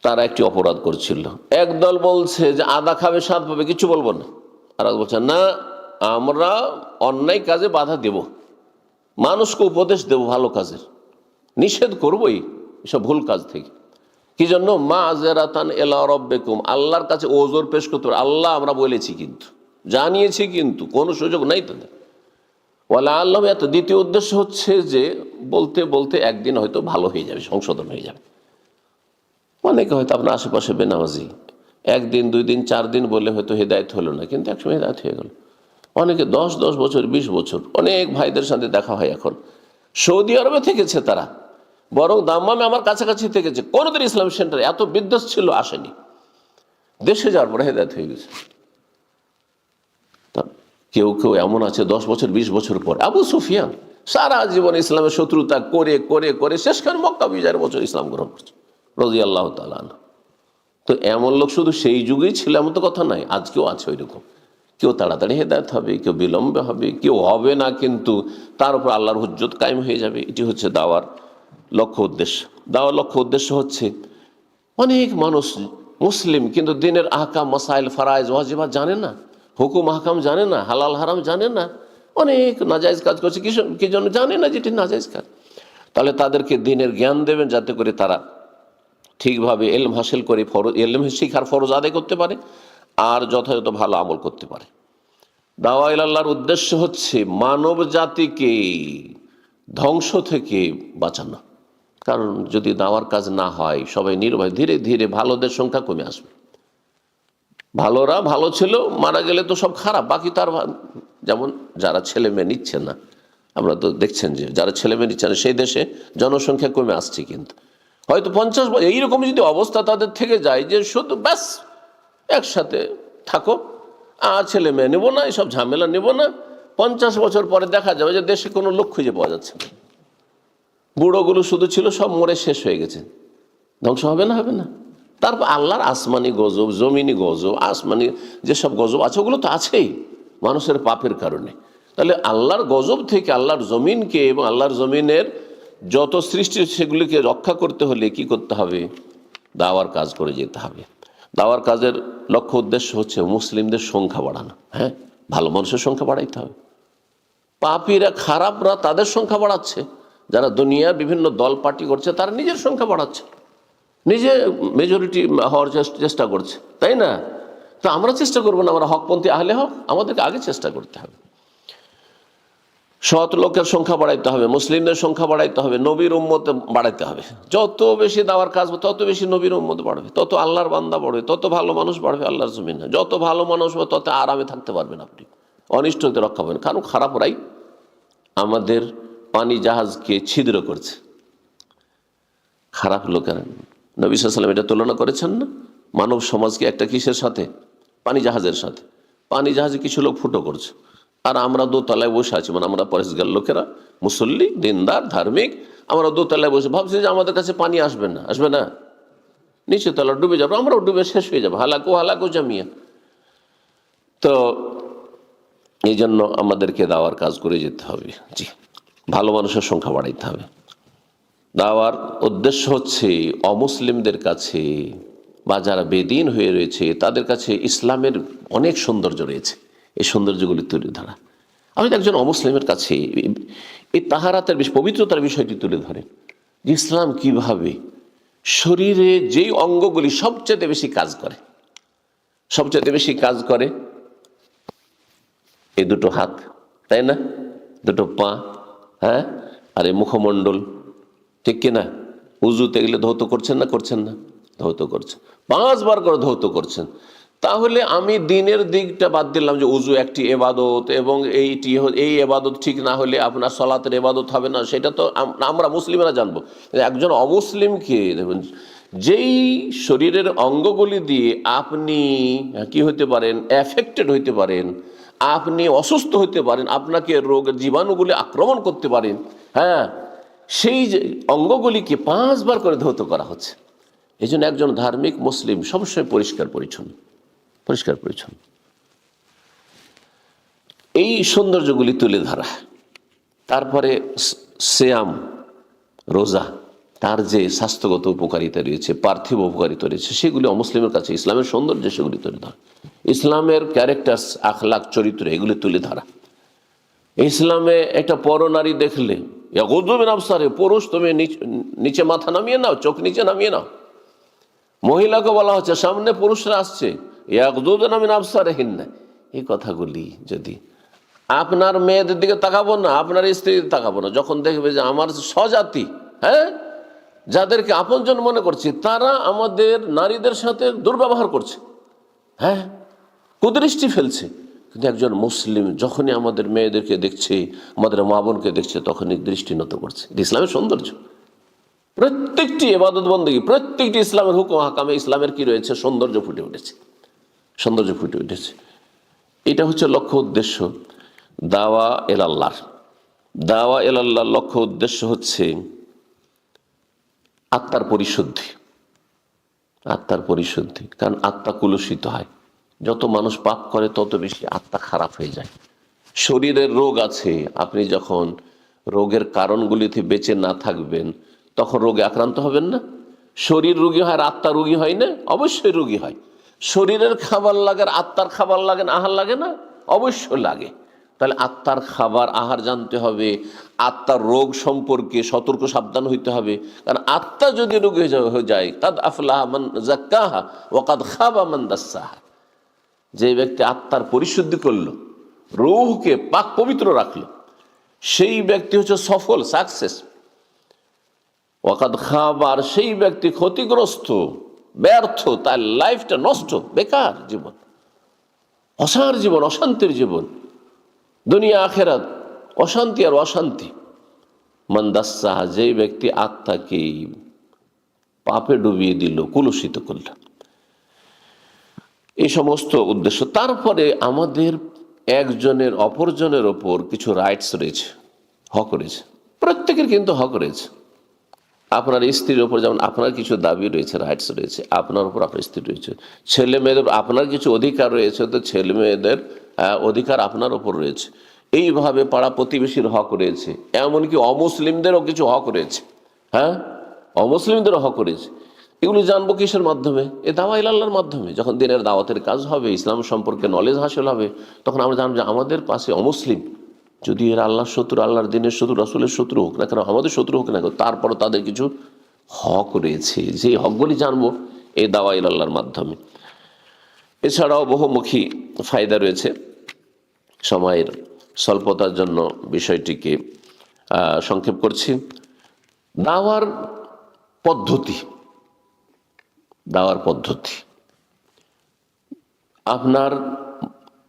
তারা একটি অপরাধ করছিল। একদল বলছে যে আদা খাবে, স্বাদ পাবে, কিছু বলবো না। আর বলছে না, আমরা অন্যায় কাজে বাধা দেব, মানুষকে উপদেশ দেব ভালো কাজের, নিষেধ করবই এসব ভুল কাজ থেকে। কি জন্য? মাযরাতান ইলা রাব্বিকুম, আল্লাহর কাছে ওজর পেশ করতে হবে। আল্লাহ আমরা বলেছি, কিন্তু জানিয়েছি, কিন্তু কোনো সুযোগ নাই তাদের। ওয়ালা আল্লাহ, এত দ্বিতীয় উদ্দেশ্য হচ্ছে যে বলতে বলতে একদিন হয়তো ভালো হয়ে যাবে, সংশোধন হয়ে যাবে। অনেকে হয়তো আপনার আশেপাশে বেনামাজি, একদিন 2 দিন 4 দিন বলে হয়তো হেদায়েত হলো না, কিন্তু একসময় হেদায়েত হয়ে গেল। অনেকে 10 বছর 20 বছর, অনেক ভাইদের সাথে দেখা হয় এখন, সৌদি আরবে থেকেছে তারা, বরং দাম্মামে আমার কাছাকাছি থেকেছে, কোনোদিন ইসলাম সেন্টারে এত বিদ্বেষ ছিল, আসেনি, দেশে যাওয়ার পরে হেদায়েত হয়ে গেছে। কেউ কেউ এমন আছে 10 বছর 20 বছর পর, আবু সুফিয়ান সারা জীবন ইসলামের শত্রুতা করে করে করে শেষখানে মক্কা বিজয়ের বছর ইসলাম গ্রহণ করছে, রাদিয়াল্লাহু তাআলা আনহু। তো এমন লোক শুধু সেই যুগেই ছিল এমন তো কথা নাই, আজকেও আছে ওই রকম। কেউ তাড়াতাড়ি হেদায়েত হবে, কেউ বিলম্বে হবে, কেউ হবে না, কিন্তু তার উপর আল্লাহর হুজ্জত কায়েম হয়ে যাবে। এটি হচ্ছে দাওয়ার লক্ষ্য উদ্দেশ্য। দাওয়ার লক্ষ্য উদ্দেশ্য হচ্ছে অনেক মানুষ মুসলিম, কিন্তু দিনের আহকাম, মাসাইল, ফারায়েজ, ওয়াজিবাত জানে না, হুকুম আহকাম জানে না, হালাল হারাম জানে না, অনেক নাজায়েজ কাজ করছে। কি জন্য জানে না যেটি নাজায়েজ কাজ? তাহলে তাদেরকে দিনের জ্ঞান দেবেন, যাতে করে তারা ঠিকভাবে এলম হাসিল করে এলম শিখার ফরজ আদায় করতে পারে আর যথাযথ ভালো আমল করতে পারে। দাওয়া ইলাল্লাহর উদ্দেশ্য হচ্ছে মানব জাতিকে ধ্বংস থেকে বাঁচানো। কারণ যদি দাওয়ার কাজ না হয়, সবাই নির্ভয়, ধীরে ধীরে ভালোদের সংখ্যা কমে আসবে। ভালোরা ভালো ছিল, মারা গেলে তো সব খারাপ, বাকি তার যেমন যারা ছেলে মেয়ে নিচ্ছে না, আমরা তো দেখছেন যে যারা ছেলে মেয়ে নিচ্ছে না, সেই দেশে জনসংখ্যা কমে আসছে। কিন্তু হয়তো 50 বছর এইরকম যদি অবস্থা তাদের থেকে যায় যে শুধু ব্যাস একসাথে থাকো, আর ছেলে মেয়ে নেবো না, এসব ঝামেলা নেব না, 50 বছর পরে দেখা যাবে যে দেশে কোনো লোক খুঁজে পাওয়া যাচ্ছে না, বুড়োগুলো শুধু ছিল, সব মরে শেষ হয়ে গেছে। ধ্বংস হবে না? হবে না। তারপর আল্লাহর আসমানি গজব, জমিনি গজব, আসমানি যেসব গজব আছে ওগুলো তো আছেই মানুষের পাপের কারণে। তাহলে আল্লাহর গজব থেকে আল্লাহর জমিনকে এবং আল্লাহর জমিনের যত সৃষ্টি সেগুলিকে রক্ষা করতে হলে কি করতে হবে? দাওয়ার কাজ করে যেতে হবে। দাওয়ার কাজের লক্ষ্য উদ্দেশ্য হচ্ছে মুসলিমদের সংখ্যা বাড়ানো। হ্যাঁ, ভালো মানুষের সংখ্যা বাড়াইতে হবে। পাপীরা, খারাপরা তাদের সংখ্যা বাড়াচ্ছে, যারা দুনিয়ার বিভিন্ন দল পার্টি করছে তারা নিজের সংখ্যা বাড়াচ্ছে, নিজে মেজরিটি হওয়ার চেষ্টা করছে, তাই না? তো আমরা চেষ্টা করবো না আমরা হকপন্থী আহলে হক? আমাদেরকে আগে চেষ্টা করতে হবে। সৎ লোকের সংখ্যা বাড়াইতে হবে, মুসলিমদের সংখ্যা বাড়াইতে হবে, নবীর উম্মত বাড়াইতে হবে। যত বেশি দাওয়ার কাজ তত বেশি নবীর উম্মত বাড়বে, তত আল্লাহর বান্দা বাড়বে, তত ভালো মানুষ বাড়বে আল্লাহর জমিনে। যত ভালো মানুষ হবে তত আরামে থাকতে পারবেন আপনি, অনিষ্ট হতে রক্ষা পাবেন। কারণ খারাপরাই আমাদের পানি জাহাজকে ছিদ্র করছে, খারাপ লোকেরা। নবী সাল্লাল্লাহু আলাইহি ওয়াসাল্লাম এটা তুলনা করেছেন না মানব সমাজকে একটা কিসের সাথে? পানি জাহাজের সাথে। পানি জাহাজে কিছু লোক ফুটো করছে, আর আমরা দোতলায় বসে আছি, মানে আমরা পরেশগার লোকেরা, মুসল্লি, দিনদার, ধার্মিক, আমরা দোতলায় বসে ভাবছি যে আমাদের কাছে পানি আসবে না, আসবে না, নিচে তলা ডুবে যাবো, আমরাও ডুবে শেষ হয়ে যাবো, হালাকু জামিয়া। তো এই জন্য আমাদেরকে দাওয়ার কাজ করে যেতে হবে। জি, ভালো মানুষের সংখ্যা বাড়াইতে হবে। দাওয়ার উদ্দেশ্য হচ্ছে অমুসলিমদের কাছে বা যারা বেদিন হয়ে রয়েছে তাদের কাছে ইসলামের অনেক সৌন্দর্য রয়েছে, এই সৌন্দর্যগুলি তুলে ধরা। আমি একজন অমুসলিমের কাছে এই তাহারাতের পবিত্রতার বিষয়টি তুলে ধরেন যে ইসলাম কিভাবে শরীরে যেই অঙ্গগুলি সবচেয়ে বেশি কাজ করে, সবচেয়ে বেশি কাজ করে এই দুটো হাত, তাই না, দুটো পা, হ্যাঁ, আর এই মুখমণ্ডল, ঠিক কিনা? উজুতে গেলে ধৌত করছেন না করছেন না? ধৌত করছেন, 5 বার করে ধৌত করছেন। তাহলে আমি দিনের দিকটা বাদ দিলাম যে উজু একটি এবাদত, এবং এই এবাদত ঠিক না হলে আপনার সলাতের এবাদত হবে না, সেটা তো আমরা মুসলিমরা জানবো। একজন অমুসলিমকে দেখুন, যেই শরীরের অঙ্গগুলি দিয়ে আপনি কি হতে পারেন, এফেক্টেড হইতে পারেন, আপনি অসুস্থ হতে পারেন, আপনাকে রোগের জীবাণুগুলি আক্রমণ করতে পারেন, হ্যাঁ, সেই যে অঙ্গগুলিকে 5 বার করে ধৌত করা হচ্ছে। এই জন্য একজন ধার্মিক মুসলিম সবসময় পরিষ্কার পরিচ্ছন্ন, পরিষ্কার পরিচ্ছন্ন। এই সৌন্দর্যগুলি তুলে ধরা। তারপরে সিয়াম, রোজা, তার যে স্বাস্থ্যগত উপকারিতা রয়েছে, পার্থিব উপকারিতা রয়েছে, সেগুলি অমুসলিমের কাছে ইসলামের সৌন্দর্য, সেগুলি তুলে ধরা। ইসলামের ক্যারেক্টার্স, আখলাক, চরিত্র, এগুলি তুলে ধরা। ইসলামে একটা পরনারী দেখলে পুরুষ, তুমি নিচে মাথা নামিয়ে নাও, চোখ নিচে নামিয়ে নাও। মহিলাকে বলা হচ্ছে সামনে পুরুষরা আসছে, এই কথাগুলি যদি আপনার মেয়েদের দিকে তাকাবো না, আপনার স্ত্রীর তাকাবো না, যখন দেখবে যে আমার স্বজাতি, হ্যাঁ, যাদেরকে আপনজন মনে করছি, তারা আমাদের নারীদের সাথে দুর্ব্যবহার করছে, হ্যাঁ, কুদৃষ্টি ফেলছে, কিন্তু একজন মুসলিম যখনই আমাদের মেয়েদেরকে দেখছে, আমাদের মা বোনকে দেখছে, তখনই দৃষ্টি নত করছে। ইসলামের সৌন্দর্য। প্রত্যেকটি ইবাদত বন্দেগী, প্রত্যেকটি ইসলামের হুকুম হাকামে ইসলামের কি রয়েছে, সৌন্দর্য ফুটে উঠেছে, সৌন্দর্য ফুটে উঠেছে। এটা হচ্ছে লক্ষ্য উদ্দেশ্য দাওয়া এলাল্লাহর। দাওয়া এলাল্লাহর লক্ষ্য উদ্দেশ্য হচ্ছে আত্মার পরিশুদ্ধি, আত্মার পরিশুদ্ধি। কারণ আত্মা কুলুষিত হয়, যত মানুষ পাপ করে তত বেশি আত্মা খারাপ হয়ে যায়। শরীরের রোগ আছে, আপনি যখন রোগের কারণগুলিতে বেঁচে না থাকবেন, তখন রোগে আক্রান্ত হবেন না? শরীর রোগী হয় আর আত্মা রোগী হয় না? অবশ্যই রোগী হয়। শরীরের খাবার লাগে আর আত্মার খাবার লাগে না, আহার লাগে না? অবশ্যই লাগে। তাহলে আত্মার খাবার আহার জানতে হবে, আত্মার রোগ সম্পর্কে সতর্ক সাবধান হইতে হবে। কারণ আত্মা যদি রোগ হয়ে যায়, কাদ আফলাহা মান যাক্কাহা ওয়া কাদ খাবা মান দাসসাহা, যে ব্যক্তি আত্মার পরিশুদ্ধি করলো, রূহকে পাক পবিত্র রাখলো, সেই ব্যক্তি হচ্ছে সফল, সাকসেস। ওয়াকাদ খাবার, সেই ব্যক্তি ক্ষতিগ্রস্ত, ব্যর্থ, তার লাইফটা নষ্ট, বেকার জীবন, অসার জীবন, অশান্তির জীবন, দুনিয়া আখেরাত অশান্তি আর অশান্তি। মান দাসসাহা, যেই ব্যক্তি আত্মাকে পাপে ডুবিয়ে দিল, কুলুষিত করল। এই সমস্ত উদ্দেশ্য। তারপরে আমাদের একজনের অপরজনের ওপর কিছু রাইটস রয়েছে, হক রয়েছে, প্রত্যেকের কিন্তু হক রয়েছে। আপনার স্ত্রীর ওপর যেমন আপনার কিছু দাবি রয়েছে, রাইটস রয়েছে, আপনার উপর আপনার স্ত্রী রয়েছে। ছেলে মেয়েদের আপনার কিছু অধিকার রয়েছে, তো ছেলে মেয়েদের অধিকার আপনার ওপর রয়েছে। এইভাবে পাড়া প্রতিবেশীর হক রয়েছে, এমনকি অমুসলিমদেরও কিছু হক রয়েছে, হ্যাঁ, অমুসলিমদেরও হক রয়েছে। এগুলি জানবো কিসের মাধ্যমে? এ দাওয়া ইলাল্লাহর মাধ্যমে। যখন দিনের দাওয়াতের কাজ হবে, ইসলাম সম্পর্কে নলেজ হাসিল হবে, তখন আমরা জানবো যে আমাদের পাশে অমুসলিম, যদি এরা আল্লাহর শত্রু, আল্লাহর দিনের শত্রু, রাসূলের শত্রু হোক না কেন, আমাদের শত্রু হোক না কেন, তারপরও তাদের কিছু হক রয়েছে। যে হকগুলি জানবো এই দাওয়া ইলাল্লাহর মাধ্যমে। এছাড়াও বহুমুখী ফায়দা রয়েছে। সময়ের স্বল্পতার জন্য বিষয়টিকে সংক্ষেপ করছি। দাওয়ার পদ্ধতি, দাওয়ার পদ্ধতি আপনার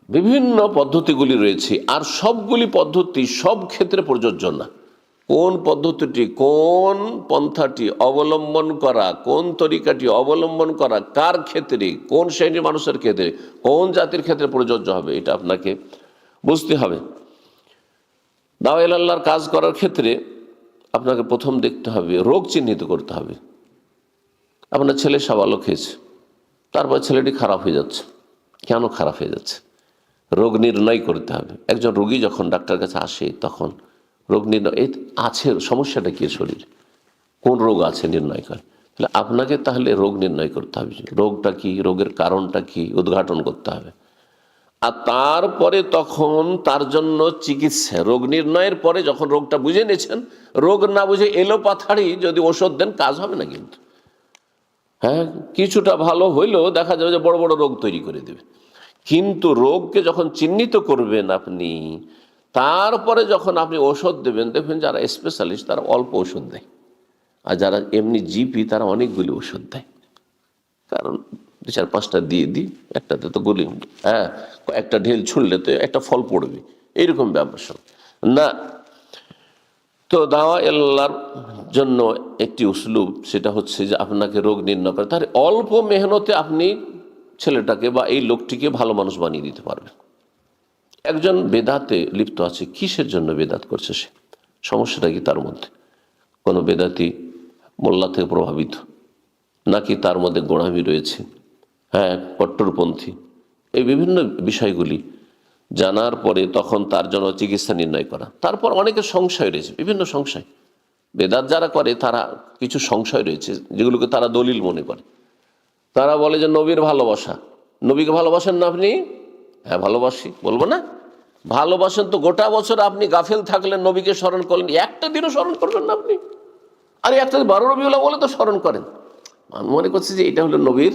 বিভিন্ন পদ্ধতিগুলি রয়েছে, আর সবগুলি পদ্ধতি সব ক্ষেত্রে প্রযোজ্য না। কোন পদ্ধতিটি, কোন পন্থাটি অবলম্বন করা, কোন তরিকাটি অবলম্বন করা কার ক্ষেত্রে, কোন শ্রেণীর মানুষের ক্ষেত্রে, কোন জাতির ক্ষেত্রে প্রযোজ্য হবে, এটা আপনাকে বুঝতে হবে। দাওয়া ইলাল্লাহর কাজ করার ক্ষেত্রে আপনাকে প্রথম দেখতে হবে, রোগ চিহ্নিত করতে হবে। আপনার ছেলে সাবালক হয়েছে, তারপর ছেলেটি খারাপ হয়ে যাচ্ছে, কেন খারাপ হয়ে যাচ্ছে? রোগ নির্ণয় করতে হবে। একজন রোগী যখন ডাক্তার কাছে আসে, তখন রোগ নির্ণয় আছে, সমস্যাটা কি, শরীর কোন রোগ আছে নির্ণয় করে। তাহলে আপনাকে তাহলে রোগ নির্ণয় করতে হবে, রোগটা কি, রোগের কারণটা কি, উদ্ঘাটন করতে হবে। আর তারপরে তখন তার জন্য চিকিৎসা, রোগ নির্ণয়ের পরে যখন রোগটা বুঝে নিয়েছেন, রোগ না বুঝে এলোপাথাড়ি যদি ওষুধ দেন, কাজ হবে না কিন্তু। হ্যাঁ, কিছুটা ভালো হইলেও দেখা যাবে যে বড় বড় রোগ তৈরি করে দেবে। কিন্তু রোগকে যখন চিহ্নিত করবেন আপনি, তারপরে যখন আপনি ওষুধ দেবেন, দেখবেন যারা স্পেশালিস্ট তারা অল্প ওষুধ দেয়, আর যারা এমনি জিপি তারা অনেকগুলি ওষুধ দেয়। কারণ 2-4-5টা দিয়ে দিই, একটাতে তো গলি, হ্যাঁ, একটা ঢেল ছুঁড়লে তো একটা ফল পড়বে, এইরকম ব্যাপার না। তো দাওয়া আল্লাহর জন্য একটি উসলুব, সেটা হচ্ছে যে আপনাকে রোগ নির্ণয় করে, তার অল্প মেহনতে আপনি ছেলেটাকে বা এই লোকটিকে ভালো মানুষ বানিয়ে দিতে পারবেন। একজন বেদাতে লিপ্ত আছে, কিসের জন্য বেদাত করছে সে? সমস্যাটা কি তার মধ্যে? কোনো বেদাতি মোল্লা থেকে প্রভাবিত, নাকি তার মধ্যে গোঁড়ামি রয়েছে, হ্যাঁ, কট্টরপন্থী? এই বিভিন্ন বিষয়গুলি জানার পরে তখন তার জন্য চিকিৎসা নির্ণয় করা। তারপর অনেকের সংশয় রয়েছে, বিভিন্ন সংশয়। বেদাত যারা করে তারা কিছু সংশয় রয়েছে যেগুলোকে তারা দলিল মনে করে। তারা বলে যে নবীর ভালোবাসা, নবীকে ভালোবাসেন না আপনি? হ্যাঁ ভালোবাসি, বলবো না? ভালোবাসেন তো গোটা বছর আপনি গাফেল থাকলেন, নবীকে স্মরণ করলেন, একটা দিনও স্মরণ করবেন না আপনি? আরে একটা 12 রবিউল আউয়ালে তো স্মরণ করেন। মনে করছে যে এটা হলো নবীর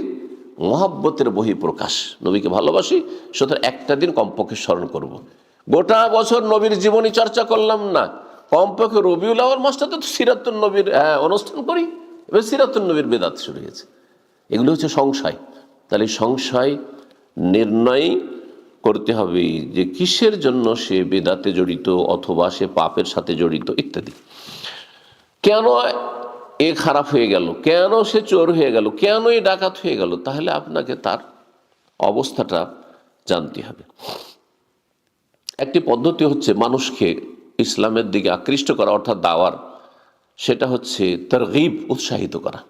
মহব্বতের বহিঃপ্রকাশ, নবীকে ভালোবাসি, সুতরাং একটা দিন কমপক্ষে স্মরণ করব। গোটা বছর নবীর জীবনী চর্চা করলাম না, কমপক্ষে রবিউল আউয়াল মাসটাতে তো সিরাতুন নবীর অনুষ্ঠান করি। এবার সিরাতুন নবীর বেদাত শুরু হয়েছে। এগুলো হচ্ছে সংশয়। তাহলে সংশয় নির্ণয় করতে হবে যে কিসের জন্য সে বেদাতে জড়িত, অথবা সে পাপের সাথে জড়িত ইত্যাদি। কেন এ খারাপ হয়ে গেল, কেন সে চোর হয়ে গেল, কেন এ ডাকাত হয়ে গেল, তাহলে আপনাকে তার অবস্থাটা জানতে হবে। একটি পদ্ধতি হচ্ছে মানুষকে ইসলামের দিকে আকৃষ্ট করা, অর্থাৎ দাওয়ার, সেটা হচ্ছে তারগীব, উৎসাহিত করা।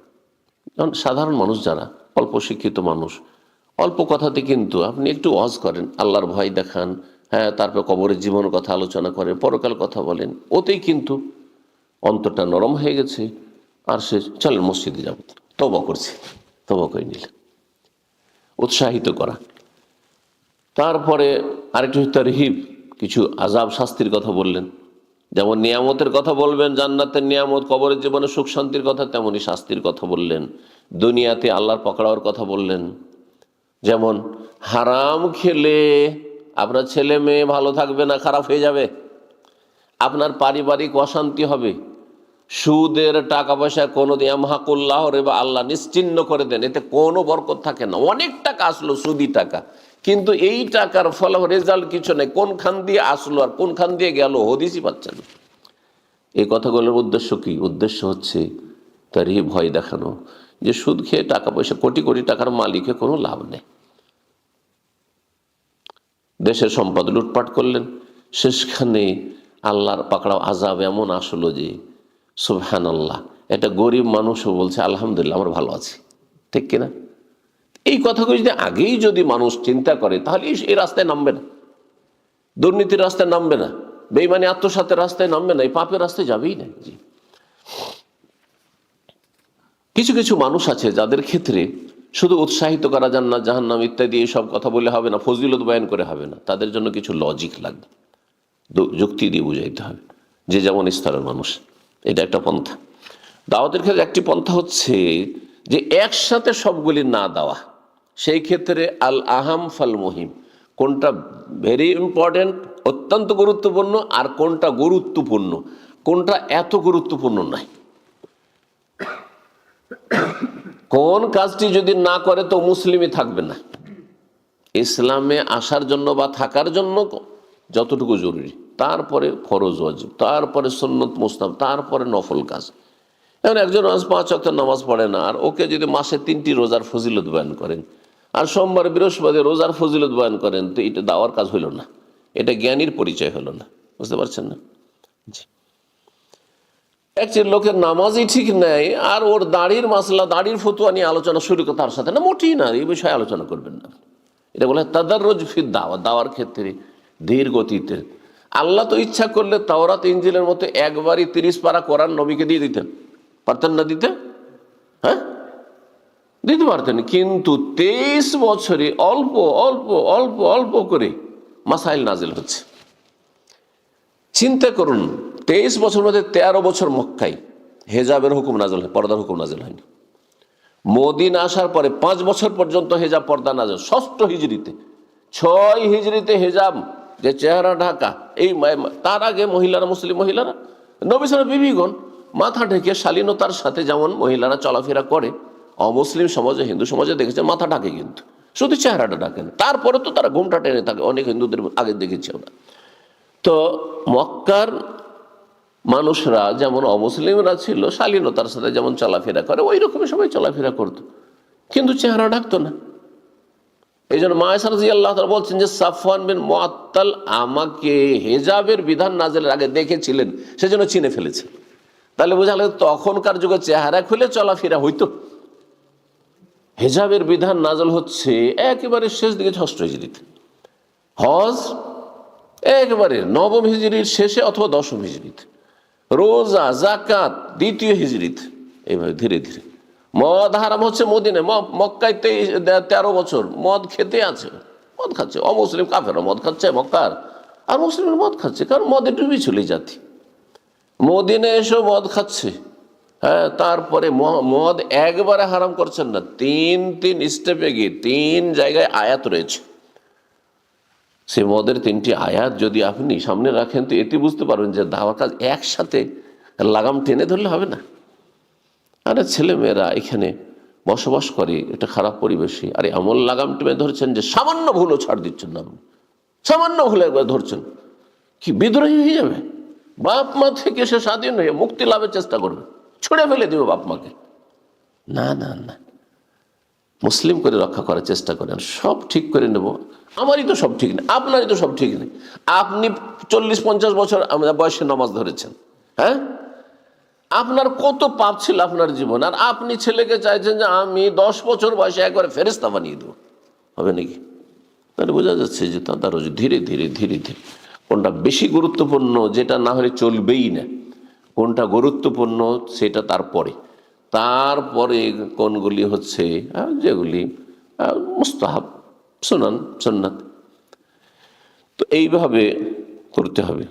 কারণ সাধারণ মানুষ যারা অল্প শিক্ষিত মানুষ, অল্প কথাতে কিন্তু আপনি একটু ওয়াজ করেন, আল্লাহর ভয় দেখান, হ্যাঁ, তারপর কবরের জীবনের কথা আলোচনা করেন, পরকাল কথা বলেন, ওতেই কিন্তু অন্তরটা নরম হয়ে গেছে। আর সে চলেন মসজিদে যাব, তওবা করছে, তওবা করে নিলেন, উৎসাহিত করা। তারপরে আরেকটু তারহিব, কিছু আযাব শাস্তির কথা বললেন। যেমন নিয়ামতের কথা বলবেন, জান্নাতের নিয়ামত, কবরের জীবনে সুখ শান্তির কথা, তেমনই শাস্তির কথা বললেন। দুনিয়াতে আল্লাহর পকড়াওয়ার কথা বললেন। যেমন হারাম খেলে আপনার ছেলে মেয়ে ভালো থাকবে না, খারাপ হয়ে যাবে, আপনার পারিবারিক অশান্তি হবে। সুদের টাকা পয়সা কোনো ইয়ামহাকুল্লাহ রিবা, আল্লাহ নিশ্চিহ্ন করে দেন, এতে কোনো বরকত থাকে না। অনেক টাকা আসলো, সুদি টাকা, কিন্তু এই টাকার ফল রেজাল্ট কিছু নেই, কোনখান দিয়ে আসলো আর কোনখান দিয়ে গেল হদিসই পাচ্ছেন না। এই কথাগুলোর উদ্দেশ্য কি? উদ্দেশ্য হচ্ছে তার এই ভয় দেখানো যে সুদ খেয়ে টাকা পয়সা, কোটি কোটি টাকার মালিকে কোনো লাভ নেই। দেশের সম্পদ লুটপাট করলেন, শেষখানে আল্লাহর পাকড়াও আযাব এমন আসলো যে সুবহানাল্লাহ, এটা গরিব মানুষও বলছে আলহামদুলিল্লাহ আমার ভালো আছে, ঠিক কিনা? এই কথাগুলো যদি আগেই যদি মানুষ চিন্তা করে, তাহলে এই রাস্তায় নামবে না, দুর্নীতির রাস্তায় নামবে না, বেঈমানি আত্মসাতের রাস্তায় নামবে না, এই পাপের রাস্তায় যাবেই না। জি, কিছু কিছু মানুষ আছে যাদের ক্ষেত্রে শুধু উৎসাহিত করা, জান্নাত জাহান্নাম ইত্যাদি এইসব কথা বলে হবে না, ফজিলত বয়ান করে হবে না, তাদের জন্য কিছু লজিক লাগবে, যুক্তি দিয়ে বুঝাইতে হবে, যে যেমন স্তরের মানুষ। এটা একটা পন্থা। দাওয়াতের ক্ষেত্রে একটি পন্থা হচ্ছে যে একসাথে সবগুলি না দেওয়া। সেই ক্ষেত্রে আল আহাম ফাল মুহিম, কোনটা ভেরি ইম্পর্টেন্ট, অত্যন্ত গুরুত্বপূর্ণ, আর কোনটা গুরুত্বপূর্ণ, কোনটা এত গুরুত্বপূর্ণ নয়। কোন কাজটি যদি না করে তো মুসলিমই থাকবে না। ইসলামে আসার জন্য বা থাকার জন্য যতটুকু জরুরি, তারপরে ফরজ ওয়াজিব, তারপরে সুন্নত মুস্তাহাব, তারপরে নফল কাজ। এখন একজন 5 ওয়াক্ত নামাজ পড়ে না, আর ওকে যদি মাসে 3টি রোজার ফজিলত বয়ান করেন, আর সোমবার বৃহস্পতি রোজার ফজিলত বয়ান করেন, তো এটা দাওয়ার কাজ হইল না, এটা জ্ঞানীর পরিচয় হলো না। বুঝতে পারছেন না? জি, একজন লোকের নামাজই ঠিক নেই, আর ওর দাড়ির মাসলা, দাড়ির ফতুয়া নিয়ে আলোচনা শুরু করে, তার সাথে না, মোটেই না, এই বিষয়ে আলোচনা করবেন না। এটা বলে তাদাররুজ ফিদ দাওয়া, দাওয়ার ক্ষেত্রে ধীর গতিতে। আল্লাহ তো ইচ্ছা করলে তাওরাত ইনজিলের মতো একবারই 30 পারা কোরআন নবীকে দিয়ে দিতেন, পারতেন না দিতে? হ্যাঁ, দিতে পারতেন, কিন্তু 23 বছরে অল্প অল্প অল্প অল্প করে মাসাইল নাজিল হচ্ছে। চিন্তা করুন, 23 বছর মধ্যে 13 বছর মক্কায় হেজাবের হুকুম নাজিল হয়, পর্দার হুকুম নাজিল হয়নি। মদিনা আসার পরে 5 বছর পর্যন্ত হেজাব পর্দা নাজিল, 6 হিজরিতে। 6 হিজরিতে হেজাব যে চেহারা ঢাকা, এই তার আগে মহিলারা, মুসলিম মহিলারা, নবী সাল্লাল্লাহু বিবিগণ মাথা ঢেকে শালীনতার সাথে যেমন মহিলারা চলাফেরা করে, অমুসলিম সমাজে, হিন্দু সমাজে দেখেছে মাথা ঢাকে, কিন্তু শুধু চেহারাটা ঢাকে না, তারপরে তো তারা ঘুমটা টেনে থাকে, অনেক হিন্দুদের আগে দেখেছি আমরা। তো মক্কার মানুষরা যেমন অমুসলিমরা ছিল, শালীনতার সাথে যেমন চলাফেরা করে ওই রকমই সবাই চলাফেরা করতো, কিন্তু চেহারা ঢাকতো না। এই জন্য মা আয়েশা রাদিয়াল্লাহু তাআলা বলছেন যে সাফওয়ান বিন মুআত্তাল আমাকে হেজাবের বিধান নাযিলের আগে দেখেছিলেন, সেজন্য চিনে ফেলেছেন। তাহলে বোঝা গেল তখনকার যুগে চেহারা খুলে চলাফেরা হইতো। হেজাবের বিধান নাযিল হচ্ছে একেবারে শেষ দিকে 6 হিজরিতে, হজ একেবারে 9 হিজরির শেষে অথবা 10 হিজরিতে, রোজা জাকাত 2 হিজরিতে, এইভাবে ধীরে ধীরে। মদ হারাম হচ্ছে মদিনায়, মক্কায় 13 বছর মদ খেতে আছে, মদ খাচ্ছে, অমুসলিম কাফেরও মদ খাচ্ছে মক্কার, আর মুসলিমের মদ খাচ্ছে, কারণ মদে ডুবি চলে জাতি, মদিনায় এসেও মদ খাচ্ছে। হ্যাঁ, তারপরে মদ একবারে হারাম করছেন না, 3 স্টেপে গিয়ে 3 জায়গায় আয়াত রয়েছে। সে মদের 3টি আয়াত যদি আপনি সামনে রাখেন তো এতে বুঝতে পারবেন যে দাওয়ার কাজ একসাথে লাগাম টেনে ধরলে হবে না। আরে ছেলেমেয়েরা এখানে বসবাস করে, এটা খারাপ পরিবেশে, আরে এমন লাগাম টেনে ধরছেন যে সামান্য ভুলও ছাড় দিচ্ছেন না, সামান্য ভুলে একবার ধরছেন, কি বিদ্রোহী হয়ে যাবে। বাপ মা থেকে সে স্বাধীন হয়ে মুক্তি লাভের চেষ্টা করবে, ছুড়ে ফেলে দেবে বাপ মাকে। না না না, মুসলিম করে রক্ষা করার চেষ্টা করেন, সব ঠিক করে নেব। আমারই তো সব ঠিক নেই, আপনারই তো সব ঠিক নেই। আপনি 40-50 বছর বয়সে নামাজ ধরেছেন, হ্যাঁ, আপনার কত পাপ ছিল আপনার জীবন, আর আপনি ছেলেকে চাইছেন যে আমি 10 বছর বয়সে একবারে ফেরেশতা বানিয়ে দেবো, হবে নাকি? তাহলে বোঝা যাচ্ছে যে তারা ধীরে ধীরে ধীরে ধীরে কোনটা বেশি গুরুত্বপূর্ণ, যেটা না হলে চলবেই না, কোনটা গুরুত্বপূর্ণ সেটা তারপরে কোনগুলি হচ্ছে যেগুলি মুস্তাহাব, সুন্নাত, তো এইভাবে করতে হবে।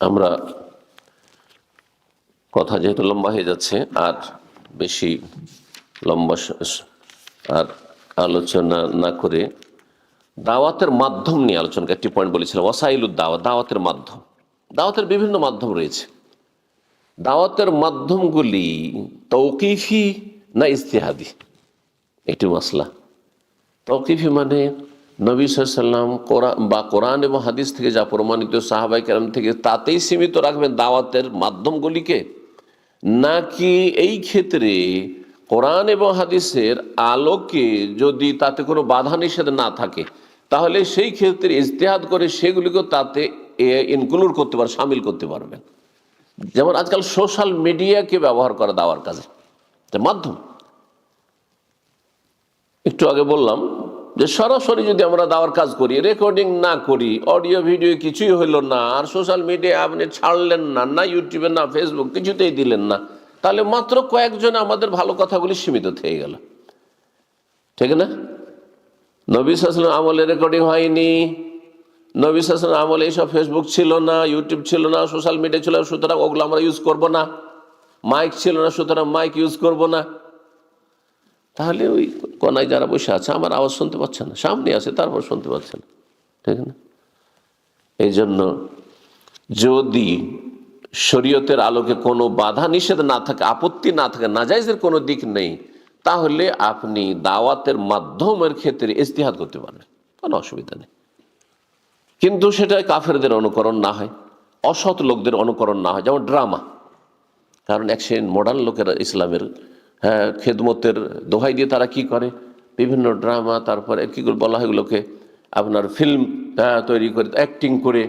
আমরা কথা যেহেতু লম্বা হয়ে যাচ্ছে, আর বেশি লম্বা আর আলোচনা না করে দাওয়াতের মাধ্যম নিয়ে আলোচনা, একটি পয়েন্ট বলেছিলাম, ওয়াসাইলুদ দাওয়াত, দাওয়াতের মাধ্যম। দাওয়াতের বিভিন্ন মাধ্যম রয়েছে। দাওয়াতের মাধ্যমগুলি তৌকিফি না ইজতিহাদি, একটি মাসলা। তৌকিফি মানে নবী সাল্লাল্লাহু আলাইহি ওয়াসাল্লাম কোরআন এবং হাদিস থেকে যা প্রমাণিত, সাহাবায়ে কেরাম থেকে, তাতেই সীমিত রাখবেন দাওয়াতের মাধ্যমগুলিকে, নাকি এই ক্ষেত্রে কোরআন এবং হাদিসের আলোকে যদি তাতে কোনো বাধা নিষেধ না থাকে তাহলে সেই ক্ষেত্রে ইজতিহাদ করে সেগুলিকে তাতে ইনক্লুড করতে পারবেন, শামিল করতে পারবেন। যেমন আজকাল সোশ্যাল মিডিয়াকে ব্যবহার করা দাওয়ার কাজে মাধ্যম। একটু আগে বললাম যে সরাসরি যদি আমরা দাওয়ার কাজ করি, রেকর্ডিং না করি, অডিও ভিডিও কিছুই হইল না, আর সোশ্যাল মিডিয়ায় আপনি ছাড়লেন না, না ইউটিউবে না ফেসবুক কিছুতেই দিলেন না, তাহলে মাত্র কয়েকজন আমাদের ভালো কথাগুলি সীমিত থেকে গেল, ঠিক না? নবী সাল্লাল্লাহু আলাইহি ওয়াসাল্লাম আমলে রেকর্ডিং হয়নি, নবী সাল্লাল্লাহু আলাইহি ওয়াসাল্লাম আমলে এইসব ফেসবুক ছিল না, ইউটিউব ছিল না, সোশ্যাল মিডিয়া ছিল, সুতরাং ওগুলো আমরা ইউজ করব না। মাইক ছিল না, সুতরাং মাইক ইউজ করব না। তাহলে ওই কোনায় যারা বসে আছে আমার আওয়াজ শুনতে পাচ্ছে না, সামনে আছে তারপর শুনতে পাচ্ছে না, ঠিক না? এই জন্য যদি শরীয়তের আলোকে কোনো বাধা নিষেধ না থাকে, আপত্তি না থাকে, নাজায়েজের কোনো দিক নেই, তাহলে আপনি দাওয়াতের মাধ্যমের ক্ষেত্রে ইজতিহাদ করতে পারবেন, কোনো অসুবিধা নেই। কিন্তু সেটা কাফেরদের অনুকরণ না হয়, অসৎ লোকদের অনুকরণ না হয়, যেমন ড্রামা। কারণ একশন মডার্ন লোকেরা ইসলামের খেদমতের দোহাই দিয়ে তারা কি করে, বিভিন্ন ড্রামা, তারপরে কি বলা হয় এগুলোকে, আপনার ফিল্ম তৈরি করে, অ্যাক্টিং করে,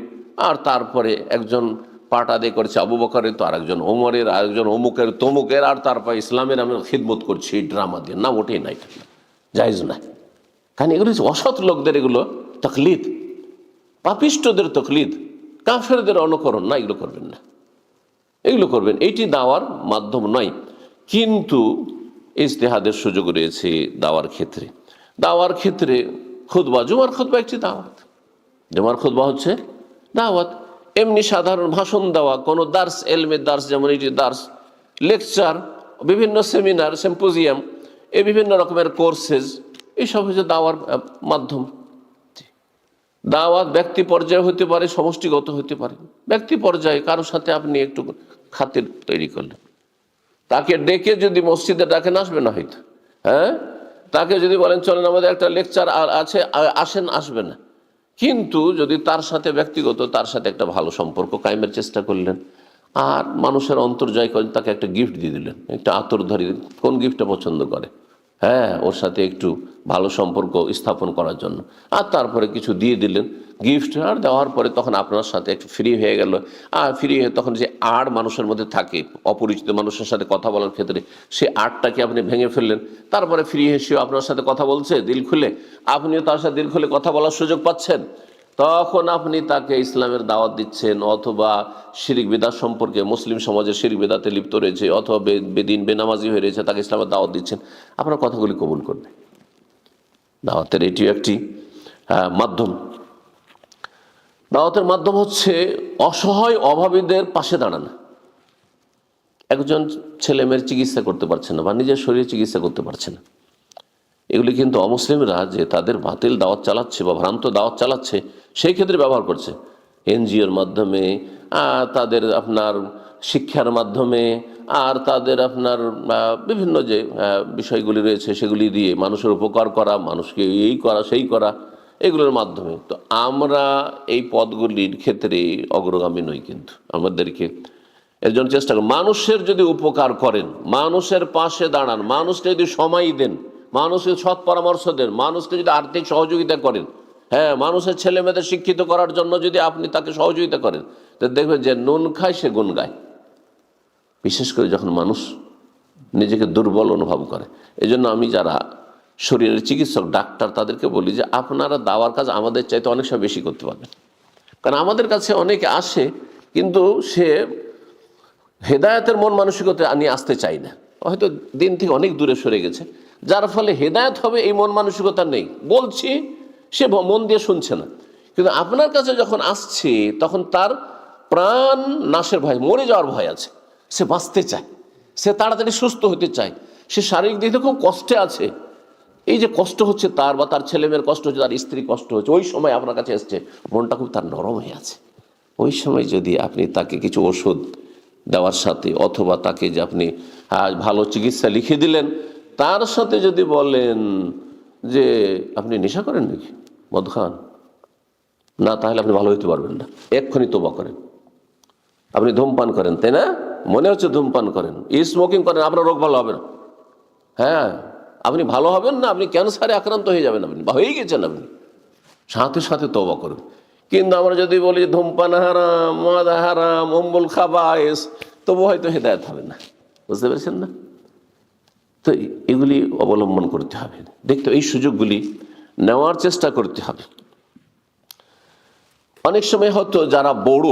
আর তারপরে একজন পার্ট আদায় করছে আবু বকরের, তো আরেকজন ওমরের, আরেকজন অমুকের তমুকের, আর তারপরে ইসলামের আমি খিদমত করছি এই ড্রামা দিয়ে। না, ওটাই নাই, জায়েজ না। কারণ এগুলো অসৎ লোকদের এগুলো তকলিদ, পাপিষ্টদের তকলিদ, কাফেরদের অনুকরণ না, এগুলো করবেন না, এগুলো করবেন, এইটি দাওয়ার মাধ্যম নয়। কিন্তু ইজতিহাদের সুযোগ রয়েছে দাওয়ার ক্ষেত্রে। দাওয়ার ক্ষেত্রে খুতবা, জুমার খুতবা একটি দাওয়াত, জুমার খুতবা হচ্ছে দাওয়াত। এমনি সাধারণ ভাষণ দেওয়া, কোনো দার্স, এলমের দার্স, যেমন এটি দার্স, লেকচার, বিভিন্ন সেমিনার, সিম্পোজিয়াম, এই বিভিন্ন রকমের কোর্সেস, এইসব হচ্ছে দাওয়ার মাধ্যম। দাওয়াত ব্যক্তি পর্যায়ে হতে পারে, সমষ্টিগত হতে পারে। ব্যক্তি পর্যায়ে কারোর সাথে আপনি একটু খাতির তৈরি করলেন, তাকে ডেকে যদি মসজিদে ডাকেন আসবে না হয়তো, হ্যাঁ, তাকে যদি বলেন চলেন আমাদের একটা লেকচার আছে আসেন, আসবে না। কিন্তু যদি তার সাথে ব্যক্তিগত, তার সাথে একটা ভালো সম্পর্ক কায়েমের চেষ্টা করলেন, আর মানুষের অন্তর জয় করেন, তাকে একটা গিফট দিয়ে দিলেন, একটা আতর ধরিয়ে, কোন গিফটটা পছন্দ করে, হ্যাঁ, ওর সাথে একটু ভালো সম্পর্ক স্থাপন করার জন্য, আর তারপরে কিছু দিয়ে দিলেন গিফট, আর দেওয়ার পরে তখন আপনার সাথে একটু ফ্রি হয়ে গেল। আর ফ্রি হয়ে তখন যে আড় মানুষের মধ্যে থাকে, অপরিচিত মানুষের সাথে কথা বলার ক্ষেত্রে, সে আড়টাকে আপনি ভেঙে ফেললেন। তারপরে ফ্রি এসেও আপনার সাথে কথা বলছে দিল খুলে, আপনিও তার সাথে দিল খুলে কথা বলার সুযোগ পাচ্ছেন। তখন আপনি তাকে ইসলামের দাওয়াত দিচ্ছেন, অথবা শিরিক বিদাত সম্পর্কে, মুসলিম সমাজের শিরিক বিদাতে লিপ্ত রয়েছে, অথবা বেদিন বেনামাজি হয়ে রয়েছে, তাকে ইসলামের দাওয়াত দিচ্ছেন, আপনার কথাগুলি কবুল করবে। দাওয়াতের এটিও একটি মাধ্যম। দাওয়াতের মাধ্যম হচ্ছে অসহায় অভাবীদের পাশে দাঁড়ানো। একজন ছেলে মেয়ের চিকিৎসা করতে পারছে না, বা নিজের শরীরে চিকিৎসা করতে পারছে না, এগুলি কিন্তু অমুসলিমরা যে তাদের বাতিল দাওয়াত চালাচ্ছে বা ভ্রান্ত দাওয়াত চালাচ্ছে, সেই ক্ষেত্রে ব্যবহার করছে। এনজিওর মাধ্যমে, তাদের আপনার শিক্ষার মাধ্যমে, আর তাদের আপনার বিভিন্ন যে বিষয়গুলি রয়েছে সেগুলি দিয়ে মানুষের উপকার করা, মানুষকে এই করা সেই করা, এগুলোর মাধ্যমে। তো আমরা এই পদগুলির ক্ষেত্রে অগ্রগামী নই, কিন্তু আমাদেরকে এর জন্য চেষ্টা করেন, মানুষের যদি উপকার করেন, মানুষের পাশে দাঁড়ান, মানুষকে যদি সময় দেন, মানুষকে সৎ পরামর্শ দেন, মানুষকে যদি আর্থিক সহযোগিতা করেন, হ্যাঁ, মানুষের ছেলে মেয়েদের শিক্ষিত করার জন্য যদি আপনি তাকে সহযোগিতা করেন, তো দেখবেন যে নুন খায় সে গুণ গায়। বিশেষ করে যখন মানুষ নিজেকে দুর্বল অনুভব করে। এই জন্য আমি যারা শরীরের চিকিৎসক, ডাক্তার, তাদেরকে বলি যে আপনারা দাওয়ার কাজ আমাদের চাইতে অনেক সময় বেশি করতে পারবেন। কারণ আমাদের কাছে অনেকে আসে, কিন্তু সে হেদায়েতের মন মানসিকতা নিয়ে আসতে চাই না, হয়তো দিন থেকে অনেক দূরে সরে গেছে, যার ফলে হেদায়েত হবে এই মন মানসিকতা নেই। বলছি, সে মন দিয়ে শুনছে না। কিন্তু আপনার কাছে যখন আসছে, তখন তার প্রাণ নাশের ভয়, মরে যাওয়ার ভয় আছে, সে বাঁচতে চায়, সে তাড়াতাড়ি সুস্থ হতে চায়, সে শারীরিক দিক থেকে খুব কষ্টে আছে। এই যে কষ্ট হচ্ছে তার, বা তার ছেলেমেয়ের কষ্ট হচ্ছে, তার স্ত্রী কষ্ট হচ্ছে, ওই সময় আপনার কাছে এসছে, মনটা খুব তার নরম হয়ে আছে। ওই সময় যদি আপনি তাকে কিছু ওষুধ দেওয়ার সাথে, অথবা তাকে যে আপনি ভালো চিকিৎসা লিখে দিলেন, তার সাথে যদি বলেন যে আপনি নেশা করেন নাকি, মদ খান না, তাহলে আপনি ভালো হইতে পারবেন না, এক্ষুনি তোবা করেন। আপনি ধূমপান করেন, তাই না, মনে হচ্ছে ধূমপান করেন, স্মোকিং করেন, আপনার রোগ ভালো হবে না, হ্যাঁ, আপনি ভালো হবেন না, আপনি ক্যান্সারে আক্রান্ত হয়ে যাবেন, আপনি বা হয়েই গেছেন, আপনি সাথে সাথে তওবা করুন। কিন্তু আমরা যদি বলি ধূমপান হারাম, মদ হারাম, অম্বুল খাবায়েস, তবু হয়তো হেদায়েত হবে না। বুঝতে পেরেছেন না? তো এগুলি অবলম্বন করতে হবে, দেখতে এই সুযোগগুলি নেওয়ার চেষ্টা করতে হবে। অনেক সময় হয়তো যারা বড়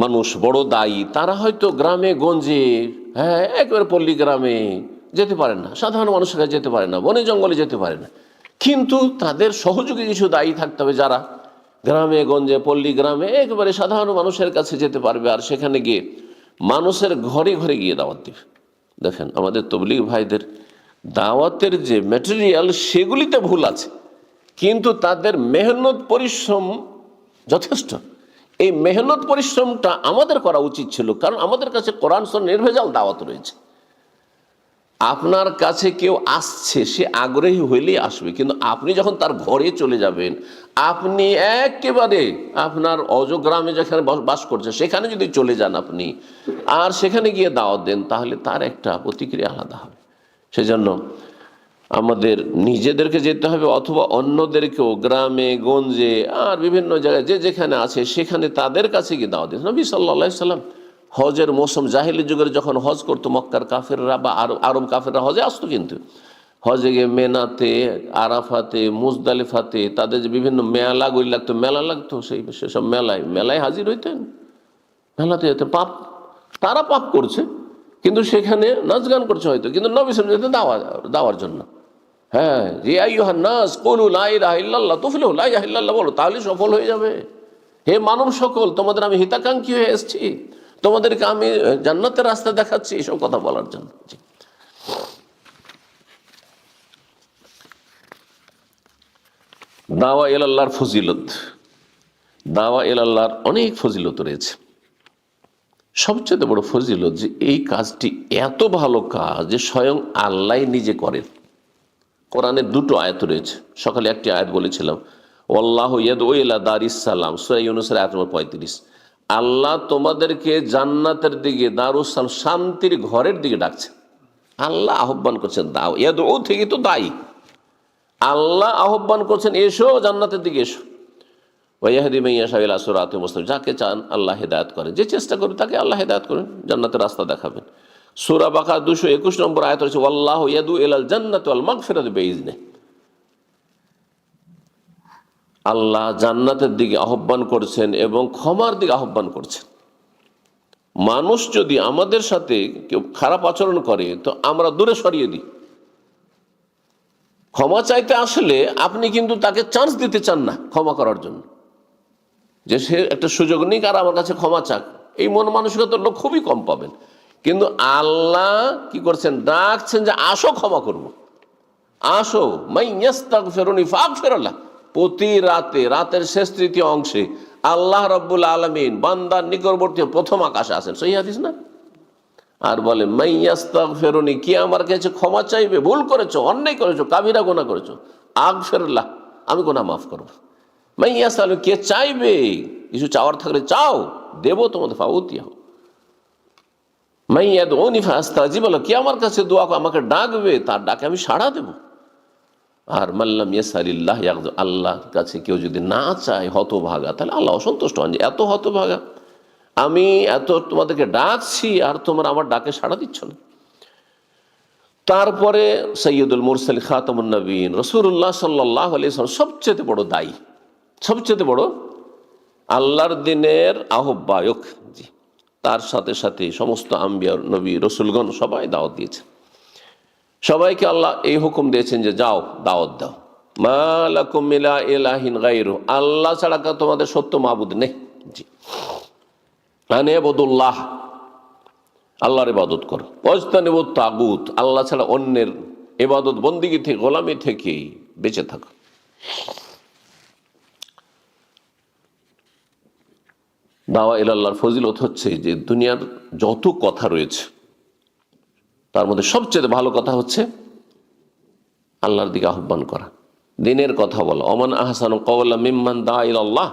মানুষ, বড় দায়ী, তারা হয়তো গ্রামে গঞ্জে, হ্যাঁ, একেবারে পল্লী গ্রামে যেতে পারেন না, সাধারণ মানুষের কাছে যেতে পারে না, বনে জঙ্গলে যেতে পারে না, কিন্তু তাদের সহযোগী কিছু দায়ী থাকতে হবে, যারা গ্রামে গঞ্জে, পল্লী গ্রামে একেবারে সাধারণ মানুষের কাছে যেতে পারবে, আর সেখানে গিয়ে মানুষের ঘরে ঘরে গিয়ে দাওয়াত দিবে। দেখেন, আমাদের তবলিগ ভাইদের দাওয়াতের যে ম্যাটেরিয়াল, সেগুলিতে ভুল আছে, কিন্তু তাদের মেহনত পরিশ্রম যথেষ্ট। এই মেহনত পরিশ্রমটা আমাদের করা উচিত ছিল, কারণ আমাদের কাছে কোরআন সুন্নাহ নির্ভেজাল দাওয়াত রয়েছে। আপনার কাছে কেউ আসছে, সে আগ্রহী হইলেই আসবে, কিন্তু আপনি যখন তার ঘরে চলে যাবেন, আপনি একেবারে আপনার অজগ্রামে যেখানে বাস করছে সেখানে যদি চলে যান আপনি, আর সেখানে গিয়ে দাওয়াত দেন, তাহলে তার একটা প্রতিক্রিয়া আলাদা হবে। সেজন্য আমাদের নিজেদেরকে যেতে হবে, অথবা অন্যদেরকেও গ্রামে গঞ্জে আর বিভিন্ন জায়গায় যে যেখানে আছে সেখানে তাদের কাছে গিয়ে দাওয়াত দিন। নবী সাল্লাল্লাহু আলাইহি সাল্লাম হজের মৌসুম, জাহিলি যুগের যখন হজ করতো, মক্কার কাফেররা বা আরব কাফেররা হজে আসতো, কিন্তু হজে গিয়ে মেনাতে, আরাফাতে, মুজদালিফাতে তাদের যে বিভিন্ন মেলাগুলি লাগতো, মেলা লাগতো, সেসব মেলায় হাজির হইতেন, মেলাতে যেতেন। তারা পাপ করছে, কিন্তু সেখানে নাচ গান করছে হয়তো, কিন্তু নবী সাল্লাল্লাহু আলাইহি ওয়াসাল্লাম দেওয়ার জন্য, হ্যাঁ, যে আইয়ুহান নাস কুলু লা ইলাহা ইল্লাল্লাহ তুফলিহু, লা ইলাহা ইল্লাল্লাহ বলো, তাহলে সফল হয়ে যাবে। হে মানব সকল, তোমাদের আমি হিতাকাঙ্ক্ষী হয়ে এসেছি, তোমাদেরকে আমি জান্নাতের রাস্তা দেখাচ্ছি, এসব কথা বলার জন্য। দাওয়া ইলাল্লাহর ফজিলত, দাওয়া ইলাল্লাহর অনেক ফজিলত রয়েছে। সবচেয়ে বড় ফজিলত যে এই কাজটি এত ভালো কাজ যে স্বয়ং আল্লাহ নিজে করেন। কোরআনের দুটো আয়াত রয়েছে, সকালে একটি আয়াত বলেছিলাম, আল্লাহু ইয়াদউ ইলা দারিস সালাম, সূরা ইউনূসের আয়াত নম্বর 35। আল্লাহ তোমাদেরকে জান্নাতের দিকে, দারুস সালাম, শান্তির ঘরের দিকে ডাকছে। আল্লাহ আহ্বান করছেন, দাও ইয়াদউ থেকে তো দায়ী, আল্লাহ আহ্বান করছেন এসো জান্নাতের দিকে এসো। ওয়াহদি মাইয়াশা ইলা সিরাতিল মুস্তাকিম, যাকে চান আল্লাহ হেদায়েত করেন, যে চেষ্টা করে তাকে আল্লাহ হেদায়েত করেন, জান্নাতের রাস্তা দেখাবেন। সূরা বাকারা 221 নম্বর আয়াত রয়েছে, আল্লাহু ইয়াদউ ইলাল জান্নাতি ওয়াল মাগফিরাতি বিইজনিহি, আল্লাহ জান্নাতের দিকে আহ্বান করছেন এবং ক্ষমার দিকে আহ্বান করছেন। মানুষ যদি আমাদের সাথে কেউ খারাপ আচরণ করে তো আমরা দূরে সরিয়ে দিই। ক্ষমা চাইতে আসলে আপনি কিন্তু তাকে চান্স দিতে চান না ক্ষমা করার জন্য, যে সে একটা সুযোগ নিক আর আমার কাছে ক্ষমা চাক, এই মন মানসিকতার লোক খুবই কম পাবেন। কিন্তু আল্লাহ কি করছেন, ডাকছেন যে আসো ক্ষমা করবো, আসো মাইয়াস্তাগফিরুনি ফাগফিরলাহ। প্রতি রাতে, রাতের শেষ তৃতীয় অংশে আল্লাহ রাব্বুল আলামিন বান্দার নিকটবর্তী প্রথম আকাশে আসেন, সহিহ হাদিস না? আর বলে মাইয়াস্তাগফিরুনি, কি আমার কাছে ক্ষমা চাইবে, ভুল করেছো, অন্যায় করেছো, কাবিরা গুনাহ করেছো, আগফিরলাহ, আমি গুনাহ মাফ করব। মাইয়াসালু, কে চাইবে, কিছু চাওয়ার থাকলে চাও, দেবো তোমাদের, ফাউতিয়াহ। মাইয়াদউনি ফাস্তাজিব লাহু, কে আমার কাছে দোয়া করে, আমাকে ডাকবে, তার ডাকে আমি সাড়া দেব। আর মাল্লাম ইয়াসালিল্লাহ ইয়াগযু, আল্লাহর কাছে কেউ যদি না চায়, হতভাগা, তাহলে আল্লাহ অসন্তুষ্ট হন যে এত হতভাগা, আমি এত তোমাদেরকে ডাকছি আর তোমরা আমার ডাকে সাড়া দিচ্ছ না। তারপরে সৈয়দুল মুরসালিন খাতামুন নবীন রাসূলুল্লাহ সাল্লাল্লাহু আলাইহি ওয়াসাল্লাম সবচেয়ে বড় দায়ী, সবচেয়ে বড় আল্লাহর দিনের আহ্বায়ক। জি, তার সাথে সাথে সমস্ত আম্বিয়া, নবী, রসুলগণ সবাই দাওয়াত দিয়েছেন। সবাইকে আল্লাহ এই হুকুম দিয়েছেন যে যাও দাওয়াত দাও। মা লাকুম মিন ইলাহিন গায়রু, আল্লাহ ছাড়া তোমাদের সত্য মাবুদ নেই। জি, আনিবুদুল্লাহ, আল্লাহর ইবাদত করো। ওয়াজতানিবুত তাগুত, আল্লাহ ছাড়া অন্যের ইবাদত বন্দিগি থেকে, গোলামি থেকে বেঁচে থাকো। দাওয়া ইলাল্লাহর ফজিলত হচ্ছে যে দুনিয়ার যত কথা রয়েছে তার মধ্যে সবচেয়ে ভালো কথা হচ্ছে আল্লাহর দিকে আহ্বান করা, দিনের কথা বলা। ওমান আহসানু কাওলাম মিম্মান দাআ ইলাল্লাহ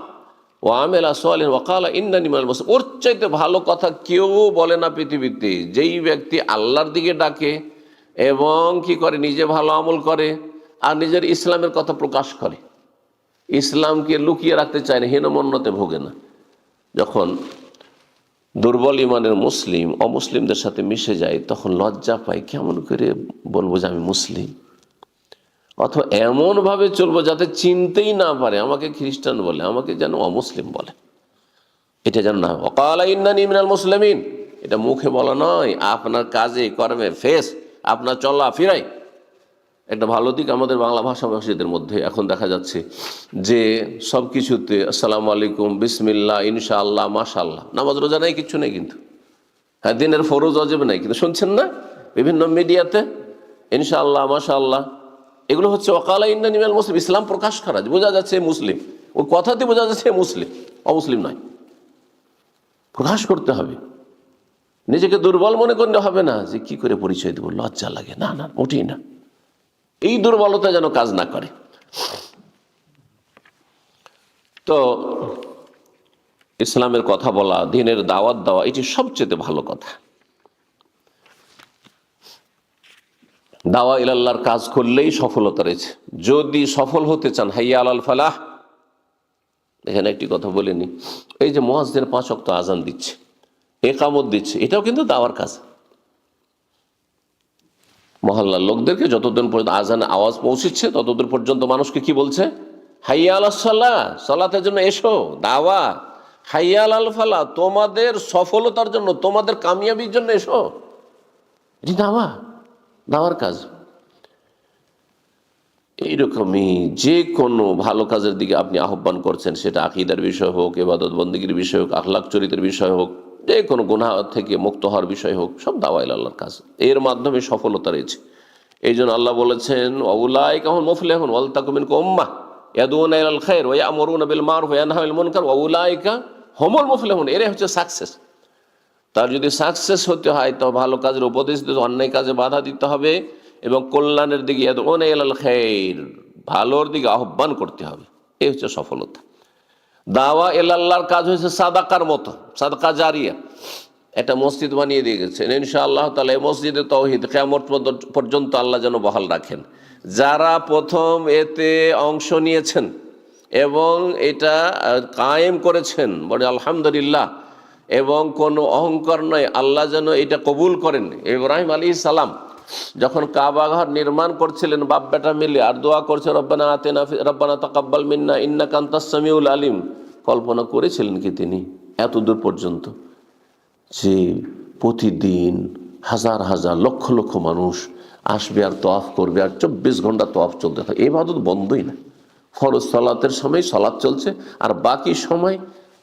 ওয়া আমিলা সালিহান ওয়া ক্বালা ইন্নানি মিনাল মুসলিমিন। ওর চাইতে ভালো কথা কেউ বলে না পৃথিবীতে। যেই ব্যক্তি আল্লাহর দিকে ডাকে এবং কি করে, নিজে ভালো আমল করে আর নিজের ইসলামের কথা প্রকাশ করে, ইসলামকে লুকিয়ে রাখতে চায় না, হীনমন্যতে ভোগে না। যখন দুর্বল ইমানের মুসলিম অমুসলিমদের সাথে মিশে যায় তখন লজ্জা পায়, কেমন করে বলবো যে আমি মুসলিম, অথবা এমনভাবে চলবো যাতে চিনতেই না পারে, আমাকে খ্রিস্টান বলে, আমাকে যেন অমুসলিম বলে, এটা যেন না। ওয়াকালা ইন্নানি মিনাল মুসলিমিন, এটা মুখে বলা নয়, আপনার কাজে কর্মে, ফেস, আপনার চলা ফিরাই। একটা ভালো দিক আমাদের বাংলা ভাষাভাষীদের মধ্যে এখন দেখা যাচ্ছে যে সব কিছুতে আসসালামু আলাইকুম, বিসমিল্লাহ, ইনশাআল্লাহ, মাশাআল্লাহ, নামাজ রোজা নাই, কিচ্ছু নেই, কিন্তু হ্যাঁ দিনের ফরজ ওয়াজিব নাই, কিন্তু শুনছেন না বিভিন্ন মিডিয়াতে ইনশাআল্লাহ, মাশাআল্লাহ, এগুলো হচ্ছে ওয়াকালা ইন্নানি মিনাল মুসলিম, ইসলাম প্রকাশ করা, বোঝা যাচ্ছে মুসলিম, ওই কথাতে বোঝা যাচ্ছে মুসলিম, অমুসলিম নয়। প্রকাশ করতে হবে, নিজেকে দুর্বল মনে করলে হবে না যে কি করে পরিচয় দেবো, লজ্জা লাগে, না না, মোটেই না। এই দুর্বলতা যেন কাজ না করে। তো ইসলামের কথা বলা, দ্বীনের দাওয়াত দেওয়া, এটি সবচেয়ে ভালো কথা। দাওয়া ইলাল্লাহর কাজ করলেই সফলতা রয়েছে। যদি সফল হতে চান, হাইয়া আলাল ফালাহ, এখানে একটি কথা বলিনি, এই যে মুয়াজ্জিন 5 ওয়াক্ত আজান দিচ্ছে, ইকামত দিচ্ছে, এটাও কিন্তু দাওয়ার কাজ। মহল্লার লোকদেরকে যতদিন পর্যন্ত আজানের আওয়াজ পৌঁছচ্ছে ততদিন পর্যন্ত মানুষকে কি বলছে, হাইয়া আলাস সালাহ, সালাতের জন্য এসো, দাওয়া। হাইয়া আলাল ফালাহ, তোমাদের সফলতার জন্য, তোমাদের কামিয়াবির জন্য এসো, এটি দাওয়া, দাওয়ার কাজ। এইরকমই যে কোনো ভালো কাজের দিকে আপনি আহ্বান করছেন, সেটা আকীদার বিষয় হোক, ইবাদত বন্দেগীর বিষয় হোক, আখলাক চরিত্রের বিষয় হোক, যে কোনো গুনাহ থেকে মুক্ত হওয়ার বিষয় হোক, সব দাওয়া ইলা আল্লাহর কাজ। এর মাধ্যমে সফলতা রয়েছে। এই জন্য আল্লাহ বলেছেন ওয়াউলাইকা হুমুল মুফলিহুন ওয়াল তাকুম মিনকুম উম্মাহ ইয়াদউনা ইলাল খায়র ওয়া ইয়ামুরুনা বিল মারুফ ওয়া ইয়ানহাউনা আনিল মুনকার ওয়াউলাইকা হুমুল মুফলিহুন। এরাই হচ্ছে সাকসেস। তার যদি সাকসেস হতে হয় তো ভালো কাজের উপদেশ দিতে, অন্যায় কাজে বাধা দিতে হবে এবং কল্যাণের দিকে ইয়াদউনা ইলাল খায়র, ভালোর দিকে আহ্বান করতে হবে। এই হচ্ছে সফলতা। দাওয়া ইলাল্লাহর কাজ হচ্ছে সাদাকার মতো, সাদাকা জারিয়া। একটা মসজিদ বানিয়ে দিয়ে গেছেন, ইনশাআল্লাহ তাআলা এই মসজিদে তাওহীদ কিয়ামত পর্যন্ত আল্লাহ যেন বহাল রাখেন। যারা প্রথম এতে অংশ নিয়েছেন এবং এটা কায়েম করেছেন, বলে আলহামদুলিল্লাহ, এবং কোনো অহংকার নয়, আল্লাহ যেন এটা কবুল করেন। ইব্রাহিম আলাইহিস সালাম যখন কাবা ঘর নির্মাণ করছিলেন বাপ বেটা মিলে, আর দোয়া করছে রব্বানা আতিনা রব্বানা তাকাব্বাল মিন্না ইন্নাকা আনতাস সামিউল আলিম, কল্পনা করেছিলেন কি তিনি এত দূর পর্যন্ত যে প্রতিদিন হাজার হাজার লক্ষ লক্ষ মানুষ আসবে আর তওয়াফ করবে, আর 24 ঘন্টা তওয়াফ চলতে থাকে। ইবাদত বন্ধই না। ফরজ সালাতের সময় সালাত চলছে, আর বাকি সময়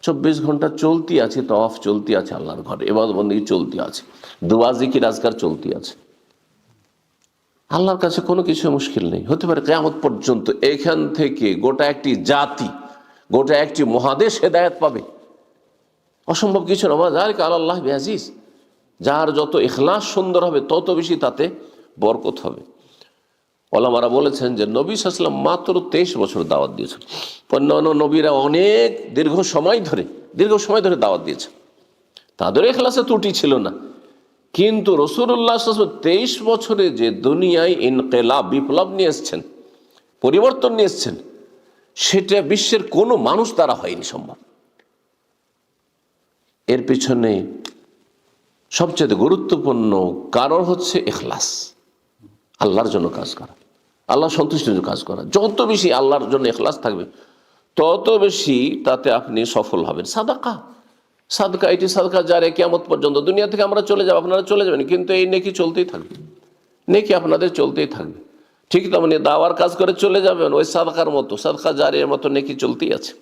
24 ঘন্টা চলতি আছে, তওয়াফ চলতি আছে, আল্লাহর ঘরে ইবাদত বন্দেগী চলতি আছে, দুআ জিকির আজকার চলতি আছে। আল্লাহর কাছে কোনো কিছু মুশকিল নেই। হতে পারে কিয়ামত পর্যন্ত এখান থেকে গোটা একটি জাতি, গোটা একটি মহাদেশ হেদায়েত পাবে। অসম্ভব কিছু না। যালিকা আলাল্লাহি বিআজিজ। যার যত ইখলাস সুন্দর হবে তত বেশি তাতে বরকত হবে। ওলামারা বলেছেন যে নবী সাল্লাল্লাহু আলাইহি ওয়াসাল্লাম মাত্র 23 বছর দাওয়াত দিয়েছেন। অন্যান্য নবীরা অনেক দীর্ঘ সময় ধরে দাওয়াত দিয়েছেন, তাদের ইখলাসে ত্রুটি ছিল না। কিন্তু রাসূলুল্লাহ সাল্লাল্লাহু আলাইহি ওয়াসাল্লাম 23 বছরে যে দুনিয়ায় ইনকিলাব, বিপ্লব নিয়ে এসেছেন, পরিবর্তন নিয়ে এসেছেন, সেটা বিশ্বের কোনো মানুষ দ্বারা হয়নি সম্ভব। এর পিছনে সবচেয়ে গুরুত্বপূর্ণ কারণ হচ্ছে ইখলাস, আল্লাহর জন্য কাজ করা, আল্লাহ সন্তুষ্টির জন্য কাজ করা। যত বেশি আল্লাহর জন্য ইখলাস থাকবে তত বেশি তাতে আপনি সফল হবেন। সাদকা এটি সাদকা জারিয়া, কিয়ামত পর্যন্ত। দুনিয়া থেকে আমরা চলে যাব, আপনারা চলে যাবেন, কিন্তু এই নেকি চলতেই থাকবে, নেকি আপনাদের চলতেই থাকবে। ঠিক তেমনি দাওয়ার কাজ করে চলে যাবেন, ওই সাদকার মতো, সাদকা জারিয়ার মতো নেকি চলতেই আছে।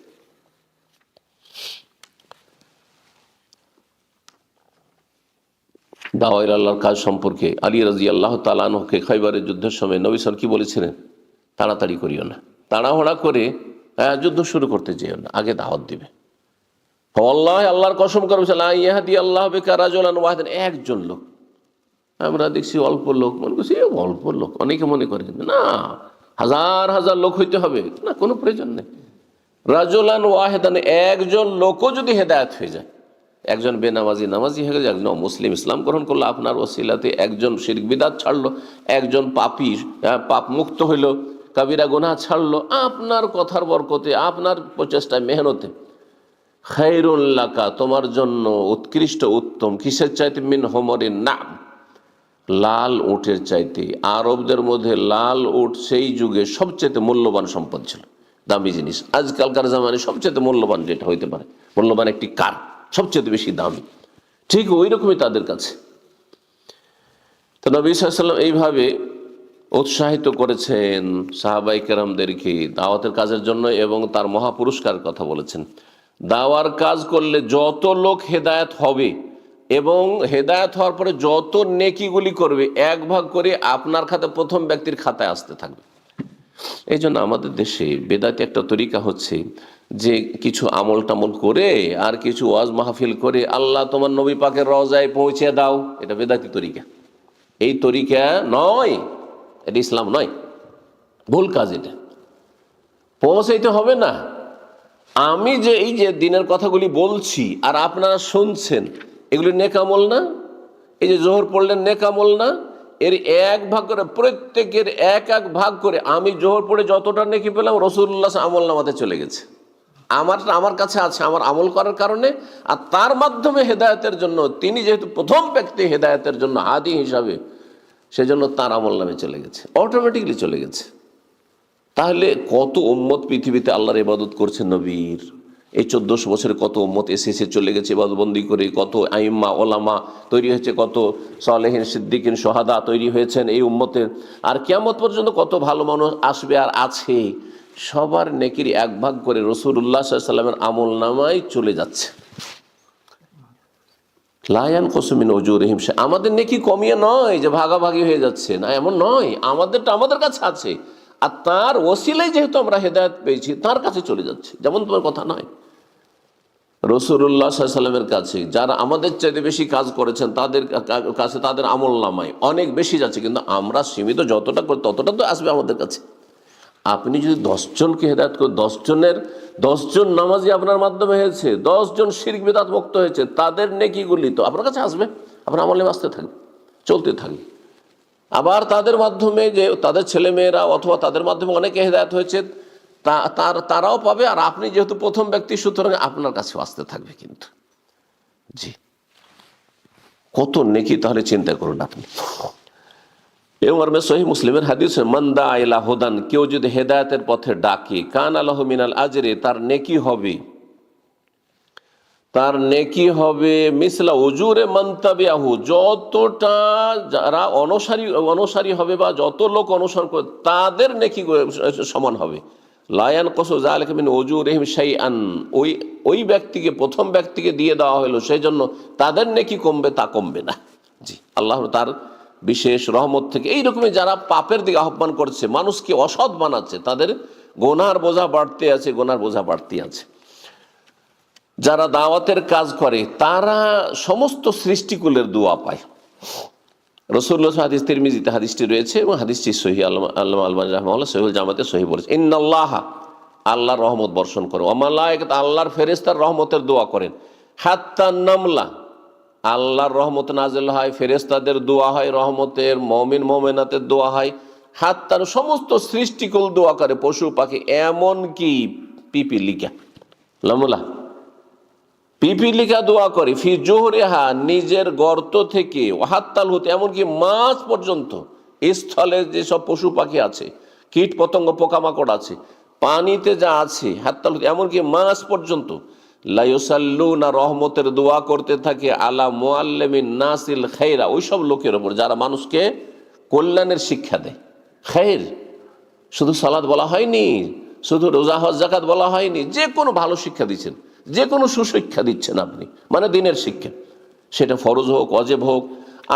দাওয়া ইলা আল্লাহর কাজ সম্পর্কে আলী রাদিয়াল্লাহু তাআলা আনহুকে খাইবারের যুদ্ধের সময় নবী সাল্লাল্লাহু আলাইহি ওয়াসাল্লাম কি বলেছিলেন? তাড়াতাড়ি করিও না, তাড়াহুড়া করে যুদ্ধ শুরু করতে যেও না, আগে দাওয়াত দিবে। ওয়াল্লাহি, আল্লাহর কসম করে বলছেন, লা ইয়াহদি আল্লাহু বিকা রাজুলান ওয়াহিদান, একজন লোক। আমরা দেখছি অল্প লোক, মনে করছি অল্প লোক, অনেকে মনে করে, না হাজার হাজার লোক হইতে হবে, না, কোনো প্রয়োজন নেই। রাজুলান ওয়াহিদান, একজন লোকও যদি হেদায়েত হয়ে যায়, একজন বেনামাজি নামাজি হয়ে গেছে, একজন মুসলিম ইসলাম গ্রহণ করলো আপনার ওসিলাতে, একজন শিরক বিদআত ছাড়লো, একজন পাপী পাপ মুক্ত হইল, কাবিরা গুনাহ ছাড়লো, আপনার কথার বরকতে, আপনার প্রচেষ্টায়, মেহনতে, খায়রুল লাকা, তোমার জন্য উৎকৃষ্ট উত্তম। কিসের চাইতে? মিন হুমরিন নাম, লাল উটের চাইতে। আরবদের মধ্যে লাল উট সেই যুগে সবচেয়ে মূল্যবান সম্পদ ছিল, দামি জিনিস। আজকালকার জামানে সবচেয়ে মূল্যবান যেটা হইতে পারে, মূল্যবান একটি কার, সবচেয়ে বেশি দামি, ঠিক ওই রকমই তাদের কাছে। তো নবী সাল্লাল্লাহু আলাইহি ওয়াসাল্লাম এইভাবে উৎসাহিত করেছেন সাহাবায়ে কেরামদেরকে দাওয়াতের কাজের জন্য, এবং তার মহাপুরস্কার কথা বলেছেন। দাওয়ার কাজ করলে যত লোক হেদায়েত হবে এবং হেদায়েত হওয়ার পরে যত নেকিগুলি করবে, এক ভাগ করে আপনার খাতে প্রথম ব্যক্তির খাতায় আসতে থাকবে। এই জন্য আমাদের দেশে বেদাতি একটা তরিকা হচ্ছে যে কিছু আমল টামল করে আর কিছু ওয়াজ মাহফিল করে আল্লাহ তোমার নবী পাকের রওজায় পৌঁছে দাও, এটা বেদাতি তরিকা। এই তরিকা নয়, এটা ইসলাম নয়, ভুল কাজ। এটা পৌঁছাইতে হবে না। আমি যে এই যে দিনের কথাগুলি বলছি আর আপনারা শুনছেন, এগুলি নেক আমল না? এই যে জোহর পড়লেন, নেক আমল না? এর এক ভাগ করে, প্রত্যেকের এক এক ভাগ করে, আমি জোহর পড়ে যতটা নেকি পেলাম রাসূলুল্লাহ আমল নামাতে চলে গেছে, আমার কাছে আছে, আমার আমল করার কারণে। আর তার মাধ্যমে হেদায়েতের জন্য, তিনি যেহেতু প্রথম ব্যক্তি হেদায়েতের জন্য হাদি হিসাবে, সেজন্য তার আমল নামে চলে গেছে, অটোমেটিকলি চলে গেছে। তাহলে কত উম্মত পৃথিবীতে আল্লাহর ইবাদত করছে নবীর, এই 1400 বছরে কত উম্মত এসেছে চলে গেছে ইবাদতবন্দি করে, কত আইম্মা ওলামা তৈরি হয়েছে, কত সালেহিন সিদ্দিকিন সোহাদা তৈরি হয়েছেন এই উম্মতের, আর কিয়ামত পর্যন্ত কত ভালো মানুষ আসবে আর আছে। সবার নেকির এক ভাগ করে রাসূলুল্লাহ সাল্লাল্লাহু আলাইহি ওয়াসাল্লামের আমল নামায় চলে যাচ্ছে। লায়ান কসমিন উজুরিহিম, আমাদের নেকি কমিয়ে নয় যে ভাগাভাগি হয়ে যাচ্ছে, না এমন নয়, আমাদেরটা আমাদের কাছে আছে, আর তার ওসিলায় যেহেতু আমরা হেদায়েত পেয়েছি তার কাছে চলে যাচ্ছে। যেমন তোমার কথা নয়, রাসূলুল্লাহ সাল্লাল্লাহু আলাইহি ওয়াসাল্লামের কাছে যারা আমাদের চাইতে বেশি কাজ করেছেন তাদের কাছে তাদের আমল নামায় অনেক বেশি যাচ্ছে, কিন্তু আমরা সীমিত যতটা করি ততটা তো আসবে আমাদের কাছে। আপনি যদি 10 জনকে হেদায়েত করে 10 জন নামাজি আপনার মাধ্যমে হয়েছে, 10 জন শিরক বিদআত মুক্ত হয়েছে, তাদের নেকিগুলি তো আপনার কাছে আসবে, আপনার আমলে আসতে থাকবে, চলতে থাকবে। আবার তাদের মাধ্যমে যে তাদের ছেলেমেয়েরা অথবা তাদের মাধ্যমে অনেকে হেদায়েত হয়েছে তারাও পাবে, আর আপনি যেহেতু প্রথম ব্যক্তি সুতরাং আপনার কাছেও আসতে থাকবে। কিন্তু জি, কত নেকি তাহলে চিন্তা করুন আপনি। এবং সহিহ মুসলিমের হাদিস, মান দা ইলা হুদান, কেউ যদি হেদায়েতের পথে ডাকে, কানা লাহু মিনাল আজরি, তার নেকি হবে মিসলা উজুরে মান তাবিআহু, যতটা যারা অনুসারী হবে বা যত লোক অনুসরণ করে তাদের নেকি সমান হবে। লা ইয়ানকুসু যালিকা মিন উজুরিহিম শাইআন, ওই ব্যক্তিকে প্রথম ব্যক্তিকে দিয়ে দেওয়া হলো সেই জন্য তাদের নেকি কমবে, তা কমবে না। জি, আল্লাহ তার বিশেষ রহমত থেকে এইরকমই যারা পাপের দিকে আহ্বান করছে, মানুষকে অসৎ বানাচ্ছে, তাদের গোনার বোঝা বাড়তে আছে, গোনার বোঝা বাড়তে আছে। যারা দাওয়াতের কাজ করে তারা সমস্ত সৃষ্টিকুলের দোয়া পায়। রাসূলুল্লাহ হাদিস তিরমিজিতে হাদিসটি রয়েছে এবং হাদিসটি সহিহ, আল্লামা আলবানী রাহিমাহুল্লাহ সহিহুল জামাতে সহিহ বলেছে। ইন্নাল্লাহা, আল্লাহর রহমত বর্ষণ করে, ওয়া মালায়েকাত, আল্লাহর ফেরেশতার রহমতের দোয়া করেন, হাত্তা নামলা, আল্লাহর রহমত নাযিল হয়, ফেরেশতাদের দোয়া হয় রহমতের, মুমিন মুমিনাতের দোয়া হয়, হাত্তার সমস্ত সৃষ্টিকুল দোয়া করে, পশু পাখি, এমন কি পিপিলিকা, লামুলা পিপিলিকা দোয়া করে, ফি জুহরিহা, নিজের গর্ত থেকে, ওয়াহাত্তাল হুত, এমনকি মাছ পর্যন্ত, স্থলে যেসব পশু পাখি আছে, কীট পতঙ্গ পোকামাকড় আছে, পানিতে যা আছে, হাত্তাল হুত, এমনকি মাছ পর্যন্ত, লা ইউসাল্লুনা, রহমতের দোয়া করতে থাকে, আলা মুআল্লিমিন নাসিল খায়রা, ওইসব লোকের ওপর যারা মানুষকে কল্যাণের শিক্ষা দেয়। খায়র, শুধু সালাত বলা হয়নি, শুধু রোজা হজ যাকাত বলা হয়নি, যে কোনো ভালো শিক্ষা দিচ্ছেন, যে কোনো সুশিক্ষা দিচ্ছেন আপনি, মানে দিনের শিক্ষা, সেটা ফরজ হোক, ওয়াজিব হোক,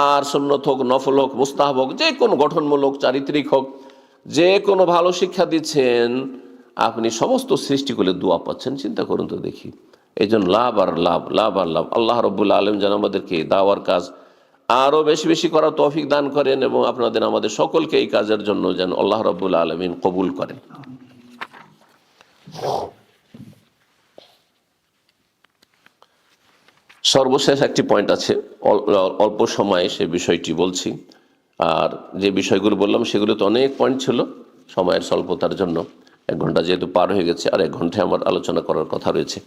আর সুন্নত হোক, নফল হোক, মুস্তাহাব হোক, যে কোনো গঠনমূলক চারিত্রিক হোক, যে কোনো ভালো শিক্ষা দিচ্ছেন আপনি, সমস্ত সৃষ্টিকুলের দোয়া পাচ্ছেন। চিন্তা করুন তো দেখি। এই জন্য লাভ আর লাভ, লাভ আর লাভ। আল্লাহ রব্বুল আলম যেন আমাদেরকে দাওয়ার কাজ আরও বেশি বেশি করার তৌফিক দান করেন এবং আপনাদের আমাদের সকলকে এই কাজের জন্য যেন আল্লাহ রব্বুল আলমিন কবুল করেন। সর্বশেষ একটি পয়েন্ট আছে, অল্প সময়ে সে বিষয়টি বলছি। আর যে বিষয়গুলো বললাম সেগুলো তো অনেক পয়েন্ট ছিল, সময়ের স্বল্পতার জন্য 1 ঘন্টা যেহেতু পার হয়ে গেছে, আর 1 ঘন্টায় আমার আলোচনা করার কথা রয়েছে,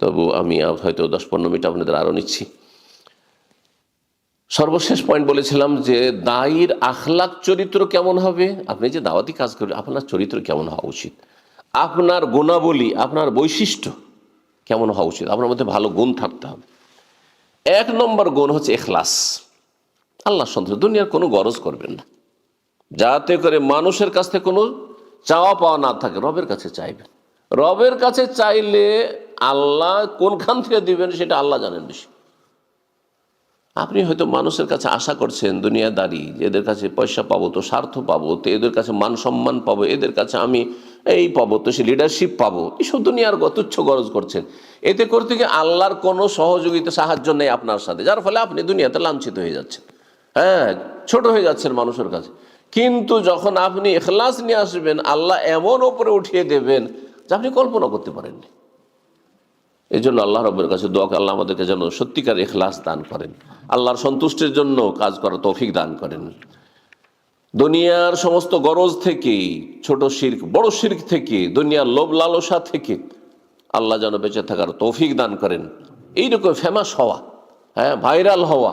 তবু আমি হয়তো 10-15 মিনিট আপনাদের আরও নিচ্ছি। সর্বশেষ পয়েন্ট বলেছিলাম যে দায়ীর আখলাক চরিত্র কেমন হবে। আপনি যে দাওয়াতি কাজ করবেন আপনার চরিত্র কেমন হওয়া উচিত, আপনার গুণাবলী, আপনার বৈশিষ্ট্য কেমন হওয়া উচিত, আপনার মধ্যে ভালো গুণ থাকতে হবে। 1 নম্বর গুণ হচ্ছে ইখলাস, আল্লাহ সন্তুষ্ট, দুনিয়ার কোনো গরজ করবেন না, যাতে করে মানুষের কাছ থেকে কোনো চাওয়া পাওয়া না থাকে, রবের কাছে চাইবেন। রবের কাছে চাইলে আল্লাহ কোনখান থেকে দিবেন সেটা আল্লাহ জানেন বেশি। আপনি হয়তো মানুষের কাছে আশা করছেন দুনিয়াদারি, এদের কাছে পয়সা পাবো তো, স্বার্থ পাবো তো, এদের কাছে মান সম্মান পাবো, এদের কাছে আমি এই পাবো তো, সে লিডারশিপ পাবো, এসব দুনিয়ার তুচ্ছ গরজ করছেন। এতে করতে গিয়ে আল্লাহর কোনো সহযোগিতা সাহায্য নেই আপনার সাথে, যার ফলে আপনি দুনিয়াতে লাঞ্ছিত হয়ে যাচ্ছেন, হ্যাঁ, ছোট হয়ে যাচ্ছেন মানুষের কাছে। কিন্তু যখন আপনি ইখলাস নিয়ে আসবেন, আল্লাহ এমন ওপরে উঠিয়ে দেবেন যে আপনি কল্পনা করতে পারেননি। এই জন্য আল্লাহ রব্বের কাছে দোয়া, আল্লাহ আমাদেরকে যেন সত্যিকার ইখলাস দান করেন, আল্লাহর সন্তুষ্টির জন্য কাজ করার তৌফিক দান করেন। দুনিয়ার সমস্ত গরজ থেকে, ছোট শিরক বড় শিরক থেকে, দুনিয়ার লোভ লালসা থেকে আল্লাহ যেন বেঁচে থাকার তৌফিক দান করেন। এইরকম ফেমাস হওয়া, হ্যাঁ, ভাইরাল হওয়া,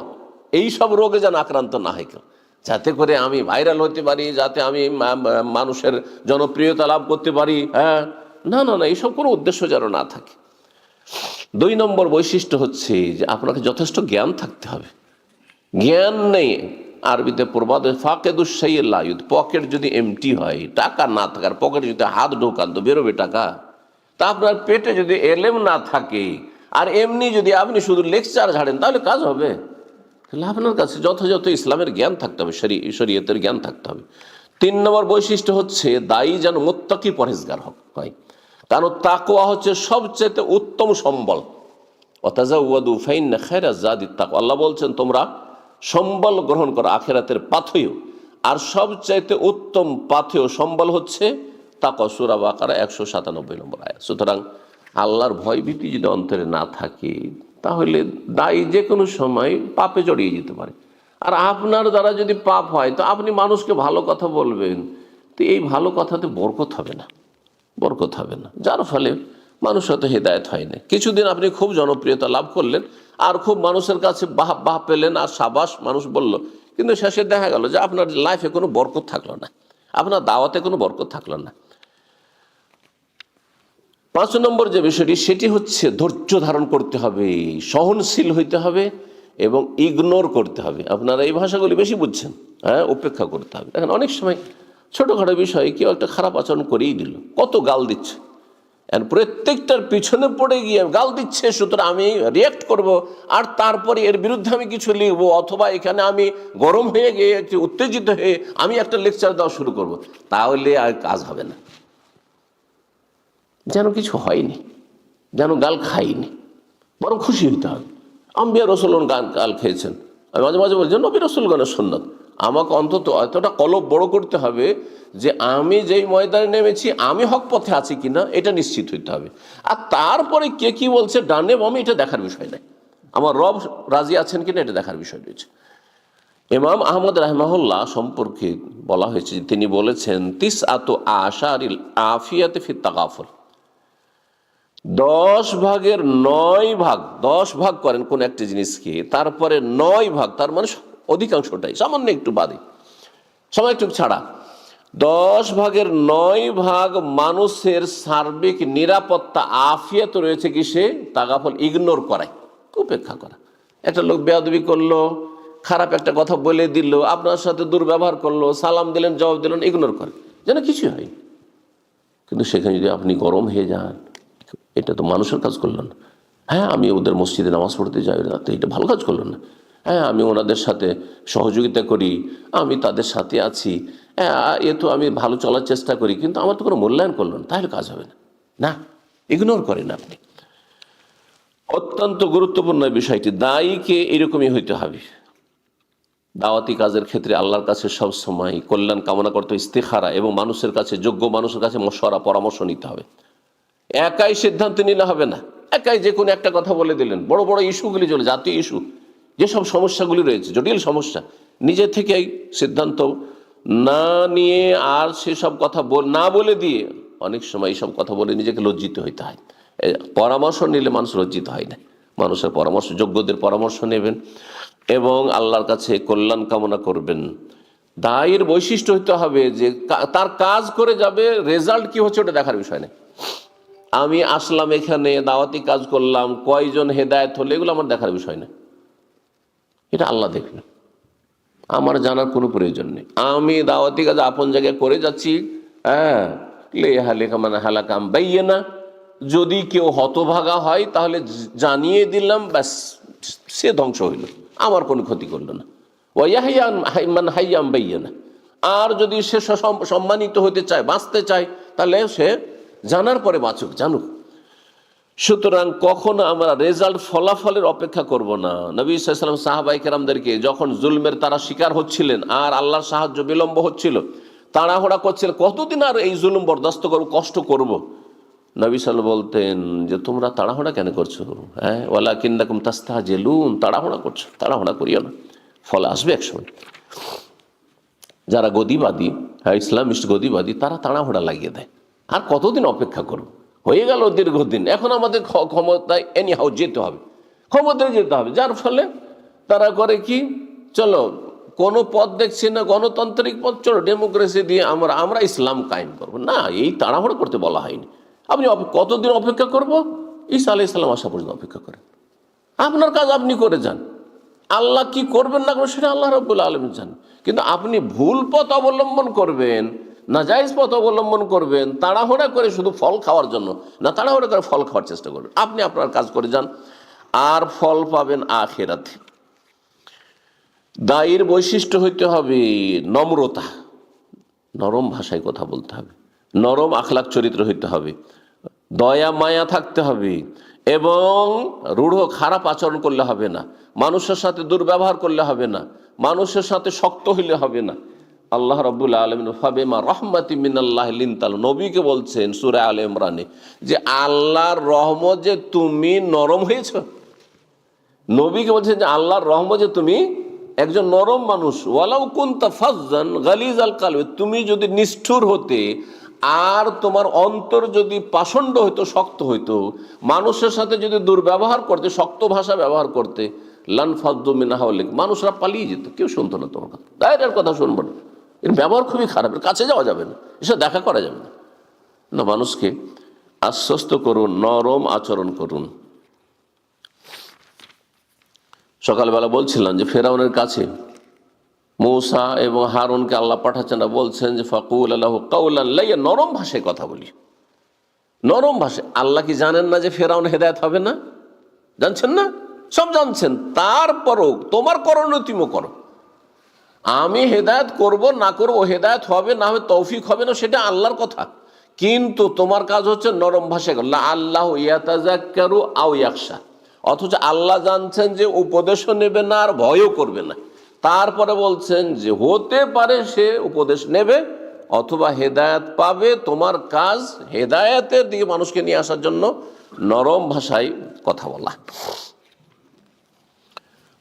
এই সব রোগে যেন আক্রান্ত না হয় কেউ, যাতে করে আমি ভাইরাল হতে পারি, যাতে আমি মানুষের জনপ্রিয়তা লাভ করতে পারি। হ্যাঁ, না না না, এইসব কোনো উদ্দেশ্য যেন না থাকে। 2 নম্বর বৈশিষ্ট্য হচ্ছে যে আপনাকে যথেষ্ট জ্ঞান থাকতে হবে। জ্ঞান নেই, আরবিতে প্রবাদ ফাকেদুসাইয়ুদ, পকেট যদি এমটি হয়, টাকা না থাকার, পকেটে যদি হাত ঢোকান তো বেরোবে টাকা। তা আপনার পেটে যদি এলেম না থাকে আর এমনি যদি আপনি শুধু লেকচার ঝাড়েন তাহলে কাজ হবে? তাহলে আপনার কাছে যথাযথ ইসলামের জ্ঞান থাকতে হবে, শরীয়তের জ্ঞান থাকতে হবে। 3 নম্বর বৈশিষ্ট্য হচ্ছে দায়ী যেন মুত্তাকি পরহেজগার হয়, কারণ তাকওয়া হচ্ছে সবচেয়ে উত্তম সম্বল। ওয়াতাজাওয়াদু ফাইন্না খায়রাজ যাদিত তাকওয়া, আল্লাহ বলছেন তোমরা সম্বল গ্রহণ করো আখিরাতের পাথেয়, আর সবচাইতে উত্তম পাথেয় সম্বল হচ্ছে তাকওয়া। সূরা বাকারা 197 নম্বর আয়াত। সুতরাং আল্লাহর ভয়ভীতি যদি অন্তরে না থাকে তাহলে দায়ী যে কোনো সময় পাপে জড়িয়ে যেতে পারে। আর আপনার দ্বারা যদি পাপ হয় তো আপনি মানুষকে ভালো কথা বলবেন, তো এই ভালো কথাতে বরকত হবে না, বরকত হবে না, যার ফলে মানুষ হয়তো হেদায়েত হয় না। কিছুদিন আপনি খুব জনপ্রিয়তা লাভ করলেন আর খুব মানুষের কাছে বাহ পেলেন আর সাবাস মানুষ বলল, কিন্তু শেষে দেখা গেল যে আপনার লাইফে কোনো বরকত থাকলো না, আপনার দাওয়াতে কোনো বরকত থাকলো না। 5 নম্বর যে বিষয়টি সেটি হচ্ছে ধৈর্য ধারণ করতে হবে, সহনশীল হইতে হবে এবং ইগনোর করতে হবে। আপনারা এই ভাষাগুলি বেশি বুঝছেন, হ্যাঁ, উপেক্ষা করতে হবে। দেখেন অনেক সময় ছোটোখাটো বিষয়ে কেউ একটা খারাপ আচরণ করেই দিল, কত গাল দিচ্ছে, আর প্রত্যেকটার পিছনে পড়ে গিয়ে গাল দিচ্ছে, সুতরাং আমি রিয়াক্ট করব আর তারপরে এর বিরুদ্ধে আমি কিছু লিখবো, অথবা এখানে আমি গরম হয়ে গিয়ে একটু উত্তেজিত হয়ে আমি একটা লেকচার দেওয়া শুরু করব, তাহলে আর কাজ হবে না। যেন কিছু হয়নি, যেন গাল খাইনি, বরং খুশি হইতে হবে। আম্বিয়া রসুলগণ গাল খেয়েছেন, আমি মাঝে মাঝে বলছি নবী রসুলগণের সুন্নাত। আমাকে অন্তত এতটা কলব বড় করতে হবে যে আমি যেই ময়দানে নেমেছি আমি হক পথে আছি কিনা এটা নিশ্চিত হইতে হবে। আর তারপরে কে কি বলছে ডানে বামে এটা দেখার বিষয় নাই, আমার রব রাজি আছেন কিনা এটা দেখার বিষয় রয়েছে। ইমাম আহমদ রাহমাহুল্লাহ সম্পর্কে বলা হয়েছে, তিনি বলেছেন তিসআতু আশারিল আফিয়াতে ফি তাগাফুল, 10 ভাগের 9 ভাগ, 10 ভাগ করেন কোন একটা জিনিসকে, তারপরে 9 ভাগ, তার মানে অধিকাংশটাই, সামান্য একটু বাদে, সময় একটু ছাড়া, 10 ভাগের 9 ভাগ মানুষের সার্বিক নিরাপত্তা আফিয়াত রয়েছে কি সে তাগাফল, ইগনোর করায়, উপেক্ষা করা। একটা লোক বেয়াদবি করলো, খারাপ একটা কথা বলে দিল, আপনার সাথে দুর্ব্যবহার করলো, সালাম দিলেন জবাব দিলেন, ইগনোর করে যেন কিছু হয়। কিন্তু সেখানে যদি আপনি গরম হয়ে যান, এটা তো মানুষের কাজ করলেন না। হ্যাঁ, আমি ওদের মসজিদে নামাজ পড়তে যাই না, তো এটা ভালো কাজ করলেন না। হ্যাঁ, আমি ওনাদের সাথে সহযোগিতা করি, আমি তাদের সাথে আছি, হ্যাঁ, এ তো আমি ভালো চলার চেষ্টা করি, কিন্তু আমার তো কোনো মূল্যায়ন করলেন, তাহলে কাজ হবে না। না, ইগনোর করেন আপনি। অত্যন্ত গুরুত্বপূর্ণ বিষয়টি, দায়ীকে এরকমই হইতে হবে। দাওয়াতি কাজের ক্ষেত্রে আল্লাহর কাছে সবসময় কল্যাণ কামনা করতে ইস্তেখারা এবং মানুষের কাছে, যোগ্য মানুষের কাছে মশওয়ারা, পরামর্শ নিতে হবে। একাই সিদ্ধান্ত নিলে হবে না, একাই যে কোনো একটা কথা বলে দিলেন। বড় বড় ইস্যুগুলি চলে, জাতীয় ইস্যু, যেসব সমস্যাগুলি রয়েছে, জটিল সমস্যা, নিজে থেকেই সিদ্ধান্ত না নিয়ে আর সেসব কথা না বলে দিয়ে অনেক সময় এইসব কথা বলে নিজেকে লজ্জিত হইতে হয়। পরামর্শ নিলে মানুষ লজ্জিত হয় না, মানুষের পরামর্শ, যোগ্যদের পরামর্শ নেবেন এবং আল্লাহর কাছে কল্যাণ কামনা করবেন। দায়ের বৈশিষ্ট্য হতে হবে যে তার কাজ করে যাবে, রেজাল্ট কি হচ্ছে ওটা দেখার বিষয় নেই। আমি আসলাম এখানে, দাওয়াতি কাজ করলাম, কয়জন হেদায়েত হলো, এগুলো আমার দেখার বিষয় না, এটা আল্লাহ দেখবেন, আমার জানার কোনো প্রয়োজন নেই। আমি দাওয়াতি কাজ আপন জায়গায় করে যাচ্ছি, হ্যাঁ, লেখা মানে হালাকাম বাইয়ে না, যদি কেউ হতভাগা হয় তাহলে জানিয়ে দিলাম, ব্যাস, সে ধ্বংস হইল, আমার কোনো ক্ষতি করলো না। ওয়াইয়ান হাইয়াম বাইয়ে না, আর যদি সে সম্মানিত হতে চায়, বাঁচতে চায়, তাহলে সে জানার পরে বাঁচুক, জানুক। সুতরাং কখনো আমরা রেজাল্ট, ফলাফলের অপেক্ষা করব না। নবী সাল্লাল্লাহু আলাইহি ওয়াসাল্লাম সাহাবায়ে কেরামদেরকে যখন জুলমের তারা শিকার হচ্ছিলেন আর আল্লাহর সাহায্য বিলম্ব হচ্ছিল, তাড়াহুড়া করছিলেন, কতদিন আর এই জুলুম বরদাস্ত করব, কষ্ট করব, নবী সাল্লাল্লাহু বলতেন যে তোমরা তাড়াহুড়া কেন করছো? হ্যাঁ, ওয়ালাকিন্নাকুম তাস্তাজিলুন, তাড়াহুড়া করছো, তাড়াহুড়া করিও না, ফল আসবে একসময়। যারা গদিবাদী, হ্যাঁ, ইসলামিস্ট গদিবাদী, তারা তাড়াহুড়া লাগিয়ে দেয়, আর কতদিন অপেক্ষা করব, হয়ে গেল দীর্ঘদিন, এখন আমাদের ক্ষমতায় এনিহাও যেতে হবে, ক্ষমতায় যেতে হবে। যার ফলে তারা করে কি, চলো কোনো পথ দেখছি না, গণতান্ত্রিক পথ, চলো ডেমোক্রেসি দিয়ে আমরা ইসলাম কায়েম করব। না, এই তাড়াহুড়ো করতে বলা হয়নি। আপনি কতদিন অপেক্ষা করব, ঈসা আলাইহিস সালাম আসা পর্যন্ত অপেক্ষা করেন। আপনার কাজ আপনি করে যান, আল্লাহ কি করবেন না করবেন সেটা আল্লাহ রাব্বুল আলামিন জানেন। কিন্তু আপনি ভুল পথ অবলম্বন করবেন, নাজায়েজ পথ অবলম্বন করবেন, তাড়াহুড়া করে শুধু ফল খাওয়ার জন্য না, তাড়াহুড়া করে ফল খাওয়ার চেষ্টা করবেন। আপনি আপনার কাজ করে যান, আর ফল পাবেন আখিরাতে। দায়ীর বৈশিষ্ট্য হইতে হবে নম্রতা, নরম ভাষায় কথা বলতে হবে, নরম আখলাক চরিত্র হইতে হবে, দয়া মায়া থাকতে হবে, এবং রূঢ় খারাপ আচরণ করলে হবে না, মানুষের সাথে দুর্ব্যবহার করলে হবে না, মানুষের সাথে শক্ত হইলে হবে না। আল্লাহ রাব্বুল আলামিন ফাবিমা রাহমাতিম মিনাল্লাহি লিনতাল, নবীকে বলছেন সূরা আলে ইমরানে যে আল্লাহর রহমত যে তুমি নরম হয়েছো। নবীকে বলছেন যে আল্লাহর রহমত যে তুমি একজন নরম মানুষ। ওয়ালাউ কুনতা ফাজ্জান গালিজাল কলবি, তুমি যদি নিষ্ঠুর হতে আর তোমার অন্তর যদি পাষণ্ড হইতো, শক্ত হইতো, মানুষের সাথে যদি দুর্ব্যবহার করতে, শক্ত ভাষা ব্যবহার করতে, লানফাদ্দু মিন হাওলিক, মানুষরা পালিয়ে যেত, কেউ শুনতো না তোমার কথা, ডাইরেক্ট কথা শুনবো না, এর ব্যবহার খুবই খারাপ, এর কাছে যাওয়া যাবে না, এসব দেখা করা যাবে না। না, মানুষকে আশ্বস্ত করুন, নরম আচরণ করুন। সকালবেলা বলছিলাম যে ফেরাউনের কাছে মূসা এবং হারুনকে আল্লাহ পাঠাচ্ছেন, বলছেন যে ফাকুল আল্লাহু কাওলান লাইয়্যিন, নরম ভাষায় কথা বলি, নরম ভাষায়। আল্লাহ কি জানেন না যে ফেরাউন হেদায়েত হবে না? জানছেন না? সব জানছেন। তারপরও তোমার করণীয় তুমি করো, আমি হেদায়েত করব না করব, হেদায়েত হবে না হবে, তৌফিক হবে না, সেটা আল্লাহর কথা। কিন্তু তোমার কাজ হচ্ছে নরম ভাষায় আল্লাহ ইয়াতাযাক্কারু আও ইয়াখশা, অথচ আল্লাহ জানছেন যে উপদেশও নেবে না আর ভয়ও করবে না। তারপরে বলছেন যে হতে পারে সে উপদেশ নেবে অথবা হেদায়েত পাবে। তোমার কাজ হেদায়েতের দিকে মানুষকে নিয়ে আসার জন্য নরম ভাষায় কথা বলা।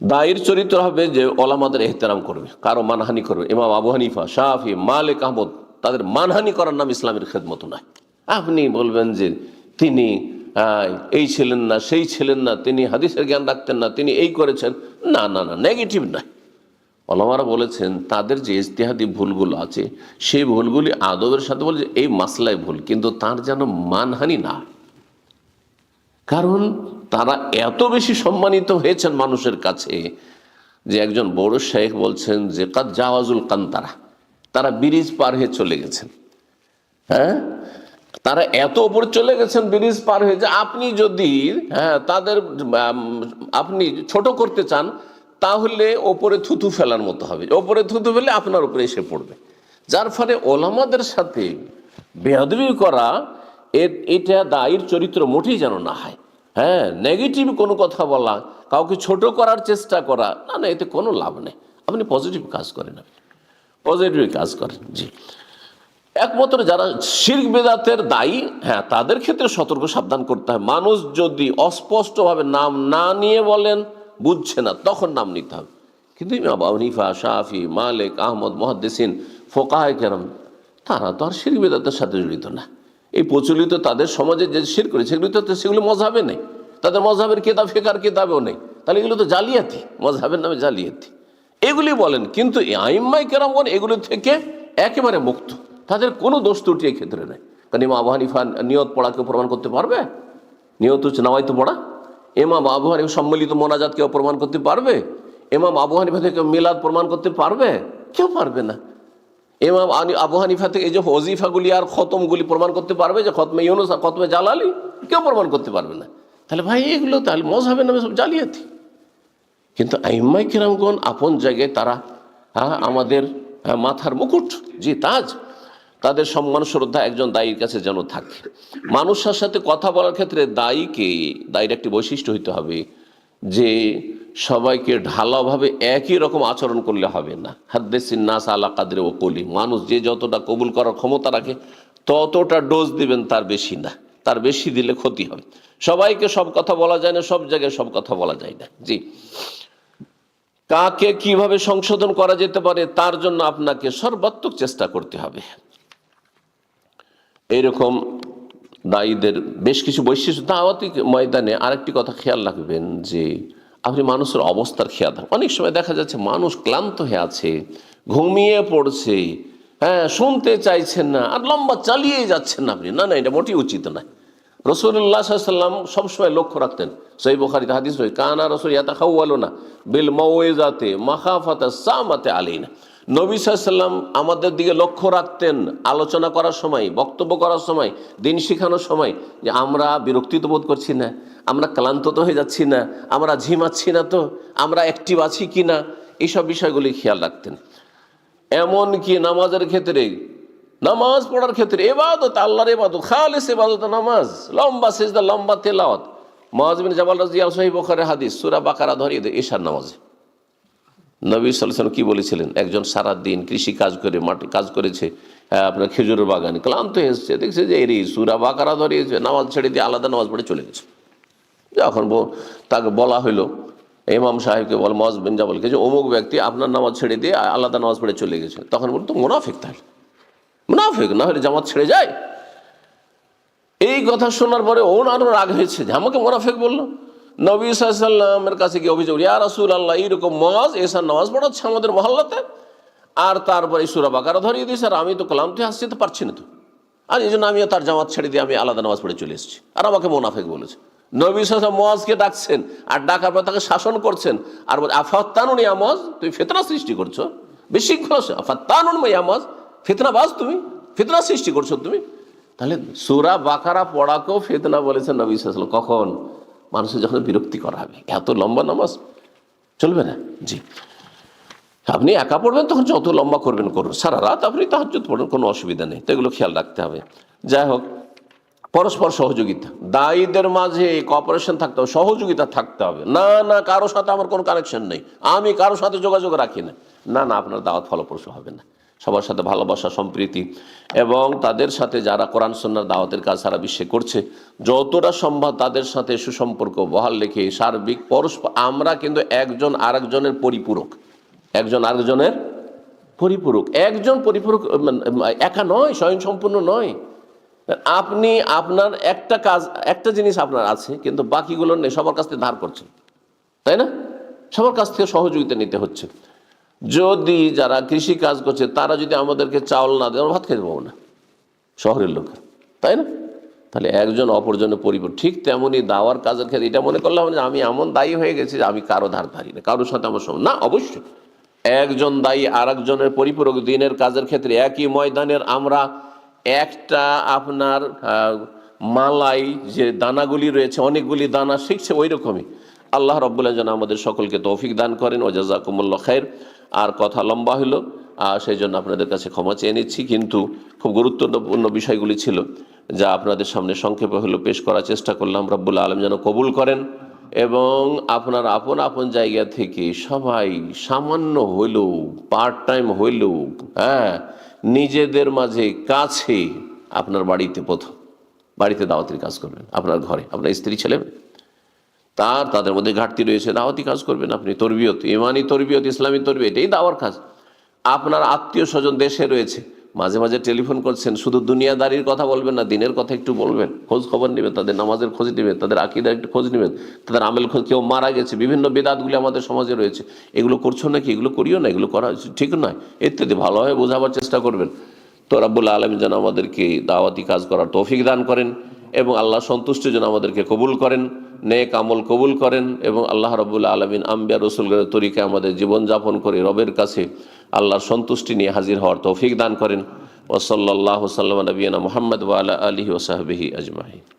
দায়ীর চরিত্র হবে যে ওলামাদের এহতেরাম করবে, কারো মানহানি করবে। ইমাম আবু হানিফা, শাফি, মালিক, আহমদ, তাদের মানহানি করার নাম ইসলামের খেদমত নয়। আপনি বলবেন যে তিনি এই ছিলেন না, সেই ছিলেন না, তিনি হাদিসের জ্ঞান রাখতেন না, তিনি এই করেছেন, না না না, নেগেটিভ নয়। ওলামারা বলেছেন তাদের যে ইজতিহাদি ভুলগুলো আছে সেই ভুলগুলি আদবের সাথে বলে যে এই মাসলায় ভুল, কিন্তু তার যেন মানহানি না, কারণ তারা এত বেশি সম্মানিত হয়েছেন মানুষের কাছে যে একজন বড় শেখ বলছেন যে কাদ জাওয়াজুল কান্তারা, তারা ব্রিজ পার হয়ে চলে গেছেন। হ্যাঁ, তারা এত উপরে চলে গেছেন ব্রিজ পার হয়ে, যে আপনি যদি তাদের আপনি ছোট করতে চান তাহলে ওপরে থুতু ফেলার মতো হবে, ওপরে থুতু ফেলে আপনার উপরে এসে পড়বে। যার ফলে ওলামাদের সাথে বেয়াদবি করা, এটা দায়ীর চরিত্র মোটেই যেন না হয়। হ্যাঁ, নেগেটিভ কোনো কথা বলা, কাউকে ছোট করার চেষ্টা করা, না না, এতে কোনো লাভ নেই। আপনি পজিটিভ কাজ করেন, আপনি পজিটিভ কাজ করেন। জি, একমাত্র যারা শিরক বিদআতের দায়ী, হ্যাঁ, তাদের ক্ষেত্রে সতর্ক সাবধান করতে হয়। মানুষ যদি অস্পষ্টভাবে নাম না নিয়ে বলেন বুঝছে না, তখন নাম নিতে হবে। কিন্তু ইমাম আবু হানিফা, শাফি, মালিক, আহমদ, মুহাদ্দিসিন, ফুকাহায়ে কেরাম, তারা তো আর শিরক বিদআতের সাথে জড়িত না। এই প্রচলিত তাদের সমাজে যে শিরক করে সেগুলো মযহাবে নেই, তাদের মযহাবের কিতাব ফিকহের কিতাবেও নেই। তাহলে এগুলো তো জালিয়াতি, মযহাবের নামে জালিয়াতি, এগুলি বলেন। কিন্তু আইম্মায়ে কেরামগণ এগুলো থেকে একেবারে মুক্ত, তাদের কোনো দোষ ত্রুটি এই ক্ষেত্রে নেই। কারণ ইমাম আবু হানিফা নিয়ত পড়াকে প্রমাণ করতে পারবে? নিয়ত হচ্ছে নাওয়াইতু পড়া। ইমাম আবু হানিফা সম্মিলিত মোনাজাত কেউ প্রমাণ করতে পারবে? ইমাম আবু হানিফা থেকে মিলাদ প্রমাণ করতে পারবে? কেউ পারবে না। ইমাম আবু হানিফা থেকে এই যে ওজিফাগুলি আর খতমগুলি প্রমাণ করতে পারবে? যে খতমে ইউনুস আর খতমে জালালি কেউ প্রমাণ করতে পারবে না। তাহলে ভাই এগুলো তাহলে মযহাবের নামে সব জালিয়াতি। কিন্তু আইম্মায়ে কেরামগণ আপন জায়গায় তারা আমাদের মাথার মুকুট, জি তাজ, তাদের সম্মান শ্রদ্ধা একজন দায়ীর কাছে যেন থাকে। মানুষের সাথে কথা বলার ক্ষেত্রে দায়ীর একটি বৈশিষ্ট্য হইতে হবে যে সবাইকে ঢালাওভাবে একই রকম আচরণ করলে হবে না। হাদ্দিসিন নাস আলা কাদরি ওকুলি, মানুষ যে যতটা কবুল করার ক্ষমতা রাখে ততটা ডোজ দিবেন, তার বেশি না। তার বেশি দিলে ক্ষতি হবে। সবাইকে সব কথা বলা যায় না, সব জায়গায় সব কথা বলা যায় না। জি, কাকে কিভাবে সংশোধন করা যেতে পারে তার জন্য আপনাকে সর্বাত্মক চেষ্টা করতে হবে। এইরকম দায়ীদের বেশ কিছু বৈশিষ্ট্য। দাওয়াতি ময়দানে আরেকটি কথা খেয়াল রাখবেন যে আপনি মানুষের অবস্থার খেয়াল রাখবেন। অনেক সময় দেখা যাচ্ছে মানুষ ক্লান্ত হয়ে আছে, ঘুমিয়ে পড়ছে, হ্যাঁ, শুনতে চাইছেন না, আর লম্বা চালিয়ে যাচ্ছেন না আপনি, না না, এটা মোটেই উচিত নয়। রাসূলুল্লাহ সাল্লাল্লাহু আলাইহি ওয়াসাল্লাম সবসময় লক্ষ্য রাখতেন, সহিহ বুখারীতে হাদিস রয়েছে, কানা রাসূল ইয়াতাখাওয়ালুনা বিল মাউইজাতি মাখাফাতা সামাতে আলাইনা। নবী সাল্লাল্লাহু আলাইহি ওয়াসাল্লাম আমাদের দিকে লক্ষ্য রাখতেন আলোচনা করার সময়, বক্তব্য করার সময়, দিন শেখানোর সময়, যে আমরা বিরক্তিত বোধ করছি না, আমরা ক্লান্ত তো হয়ে যাচ্ছি না, আমরা ঝিমাচ্ছি না তো, আমরা অ্যাক্টিভ আছি কি না, এইসব বিষয়গুলি খেয়াল রাখতেন। এমনকি নামাজের ক্ষেত্রে, নামাজ পড়ার ক্ষেত্রে, ইবাদত, আল্লাহর ইবাদত, খালিস ইবাদত নামাজ, লম্বা সিজদা, লম্বা তেলাওয়াত। মুআয বিন জাবাল রাদিয়াল্লাহু আনহু, সহিহ বুখারীর হাদিস, সূরা বাকারা ধরিয়ে দেয় ঈশার নামাজে। নবী সাল্লাল্লাহু আলাইহি ওয়াসাল্লাম কি বলেছিলেন? একজন সারা দিন কৃষি কাজ করে, মাটি কাজ করেছে, আপনার খেজুরের বাগানে, ক্লান্ত হয়ে এসছে, দেখছে যে এরই সূরা বাকারা ধরিয়েছে, নামাজ ছেড়ে দিয়ে আলাদা নামাজ পড়ে চলে গেছে। যখন তাকে বলা হইলো, ইমাম সাহেবকে বল, মুআয বিন জাবালকে, যে অমুক ব্যক্তি আপনার নামাজ ছেড়ে দিয়ে আলাদা নামাজ পড়ে চলে গেছে, তখন বলতো তো মুনাফিক, তাহলে মুনাফিক না হলে জামাত ছেড়ে যায়? এই কথা শোনার পরে ওনারও রাগ হয়েছে যে আমাকে মুনাফিক বললো। নবী সাল্লাল্লাহু আলাইহি ওয়াসাল্লামের কাছে গিয়ে অভিযোগ, ইয়া রাসূলুল্লাহ, এইরকম মুআয এসার নামাজ পড়াচ্ছে আমাদের মহল্লাতে, আর তারপরে সূরা বাকারা ধরিয়ে দিয়েছে, আর আমি তো ক্লান্ত আসছি, তো পারছি না তো, আর এই জন্য আমিও তার জামাত ছেড়ে দিয়ে আমি আলাদা নামাজ পড়ে চলে এসেছি, আর আমাকে মুনাফিক বলেছে। নবী সাল্লাল্লাহু আলাইহি ওয়াসাল্লাম মুআযকে ডাকছেন, আর ডাকার পর তাকে শাসন করছেন, আর বলছে, আফাত্তানুন ইয়া মুআয, তুমি ফিতনা সৃষ্টি করছো, বিশৃঙ্খলা, আফাত্তানুন ইয়া মুআয, ফিতনাবাজ তুমি, ফিতনা সৃষ্টি করছো তুমি। তাহলে সূরা বাকারা পড়াকেও ফিতনা বলেছেন নবী সাল্লাল্লাহু আলাইহি ওয়াসাল্লাম। কখন? মানুষের যখন বিরক্তি করা হবে, এত লম্বা নামাজ চলবে না। জি, আপনি একা পড়বেন তখন যত লম্বা করবেন করুন, সারা রাত আপনি তাহাজ্জুদ পড়েন, কোনো অসুবিধা নেই। তো এগুলো খেয়াল রাখতে হবে। যাই হোক, পরস্পর সহযোগিতা, দায়ীদের মাঝে কোঅপারেশন থাকতে হবে, সহযোগিতা থাকতে হবে। না না, কারো সাথে আমার কোনো কানেকশন নেই, আমি কারো সাথে যোগাযোগ রাখি না, না না, আপনার দাওয়াত ফলপ্রসূ হবে না। সবার সাথে ভালোবাসা, সম্প্রীতি, এবং তাদের সাথে যারা কোরআন সুন্নাহর দাওয়াতের কাজ সারা বিশ্বে করছে, যতটা সম্ভব তাদের সাথে সুসম্পর্ক বহাল রেখে সার্বিক পরস্পর, আমরা কিন্তু একজন আরেকজনের পরিপূরক, একজন আরেকজনের পরিপূরক, একজন পরিপূরক, একা নয়, স্বয়ংসম্পূর্ণ নয়। আপনি আপনার একটা কাজ, একটা জিনিস আপনার আছে, কিন্তু বাকিগুলো নেই, সবার কাছ থেকে ধার করছেন, তাই না? সবার কাছ থেকে সহযোগিতা নিতে হচ্ছে। যদি যারা কৃষি কাজ করছে তারা যদি আমাদেরকে চাউল না দেয়, আমরা ভাত খেতে পাবো না, শহরের লোক, তাই না? তাহলে একজন অপরজনের পরিপূরক। ঠিক তেমনই দাওয়ার কাজের ক্ষেত্রে এটা মনে করলাম যে আমি এমন দায়ী হয়ে গেছি যে আমি কারো ধার ধারি না, কারোর সাথে আমার সঙ্গে না, অবশ্যই একজন দায়ী আর একজনের পরিপূরক। দিনের কাজের ক্ষেত্রে একই ময়দানের আমরা একটা আপনার মালাই যে দানাগুলি রয়েছে, অনেকগুলি দানা শিখছে, ওই রকমই আল্লাহ রাব্বুল আলামিন যেন আমাদের সকলকে তৌফিক দান করেন। ও জাযাকুমুল্লাহ খাইর। আর কথা লম্বা হলো, সেই জন্য আপনাদের কাছে ক্ষমা চেয়ে নিচ্ছি, কিন্তু খুব গুরুত্বপূর্ণ বিষয়গুলি ছিল যা আপনাদের সামনে সংক্ষেপে হলো পেশ করার চেষ্টা করলাম। রব্বুল আলামিন যেন কবুল করেন, এবং আপনার আপন আপন জায়গা থেকে সবাই সামান্য হইলেও, পার্ট টাইম হইলেও, নিজেদের মাঝে কাছে, আপনার বাড়িতে, প্রথম বাড়িতে দাওয়াতের কাজ করবেন, আপনার ঘরে আপনার স্ত্রী ছেলে তাদের মধ্যে ঘাটতি রয়েছে, দাওয়াতি কাজ করবেন আপনি, তরবিয়ত, ইমানি তরবিয়ত, ইসলামী তরবিয়ত, এটাই দাওয়ার কাজ। আপনার আত্মীয় স্বজন দেশে রয়েছে, মাঝে মাঝে টেলিফোন করছেন, শুধু দুনিয়াদারির কথা বলবেন না, দিনের কথা একটু বলবেন, খোঁজ খবর নেবেন, তাদের নামাজের খোঁজ নেবেন, তাদের আকীদার একটু খোঁজ নেবেন, তাদের আমল খোঁজ, কেউ মারা গেছে, বিভিন্ন বেদাতগুলি আমাদের সমাজে রয়েছে, এগুলো করছো নাকি, এগুলো করিও না, এগুলো করা ঠিক নয় ইত্যাদি, ভালোভাবে বোঝাবার চেষ্টা করবেন। তো রাব্বুল আলামিন যেন আমাদেরকে দাওয়াতি কাজ করার তৌফিক দান করেন, এবং আল্লাহ সন্তুষ্ট যেন আমাদেরকে কবুল করেন, নেক আমল কবুল করেন, এবং আল্লাহ রাব্বুল আলামিন আম্বিয়া রাসূলগণের তরিকায় আমাদের জীবনযাপন করে রবের কাছে আল্লাহর সন্তুষ্টি নিয়ে হাজির হওয়ার তৌফিক দান করেন। ওয়া সাল্লাল্লাহু সাল্লাম আলা নবিয়িনা মুহাম্মদ ওয়া আলা আলিহি ওয়া সাহবিহি আজমাইন।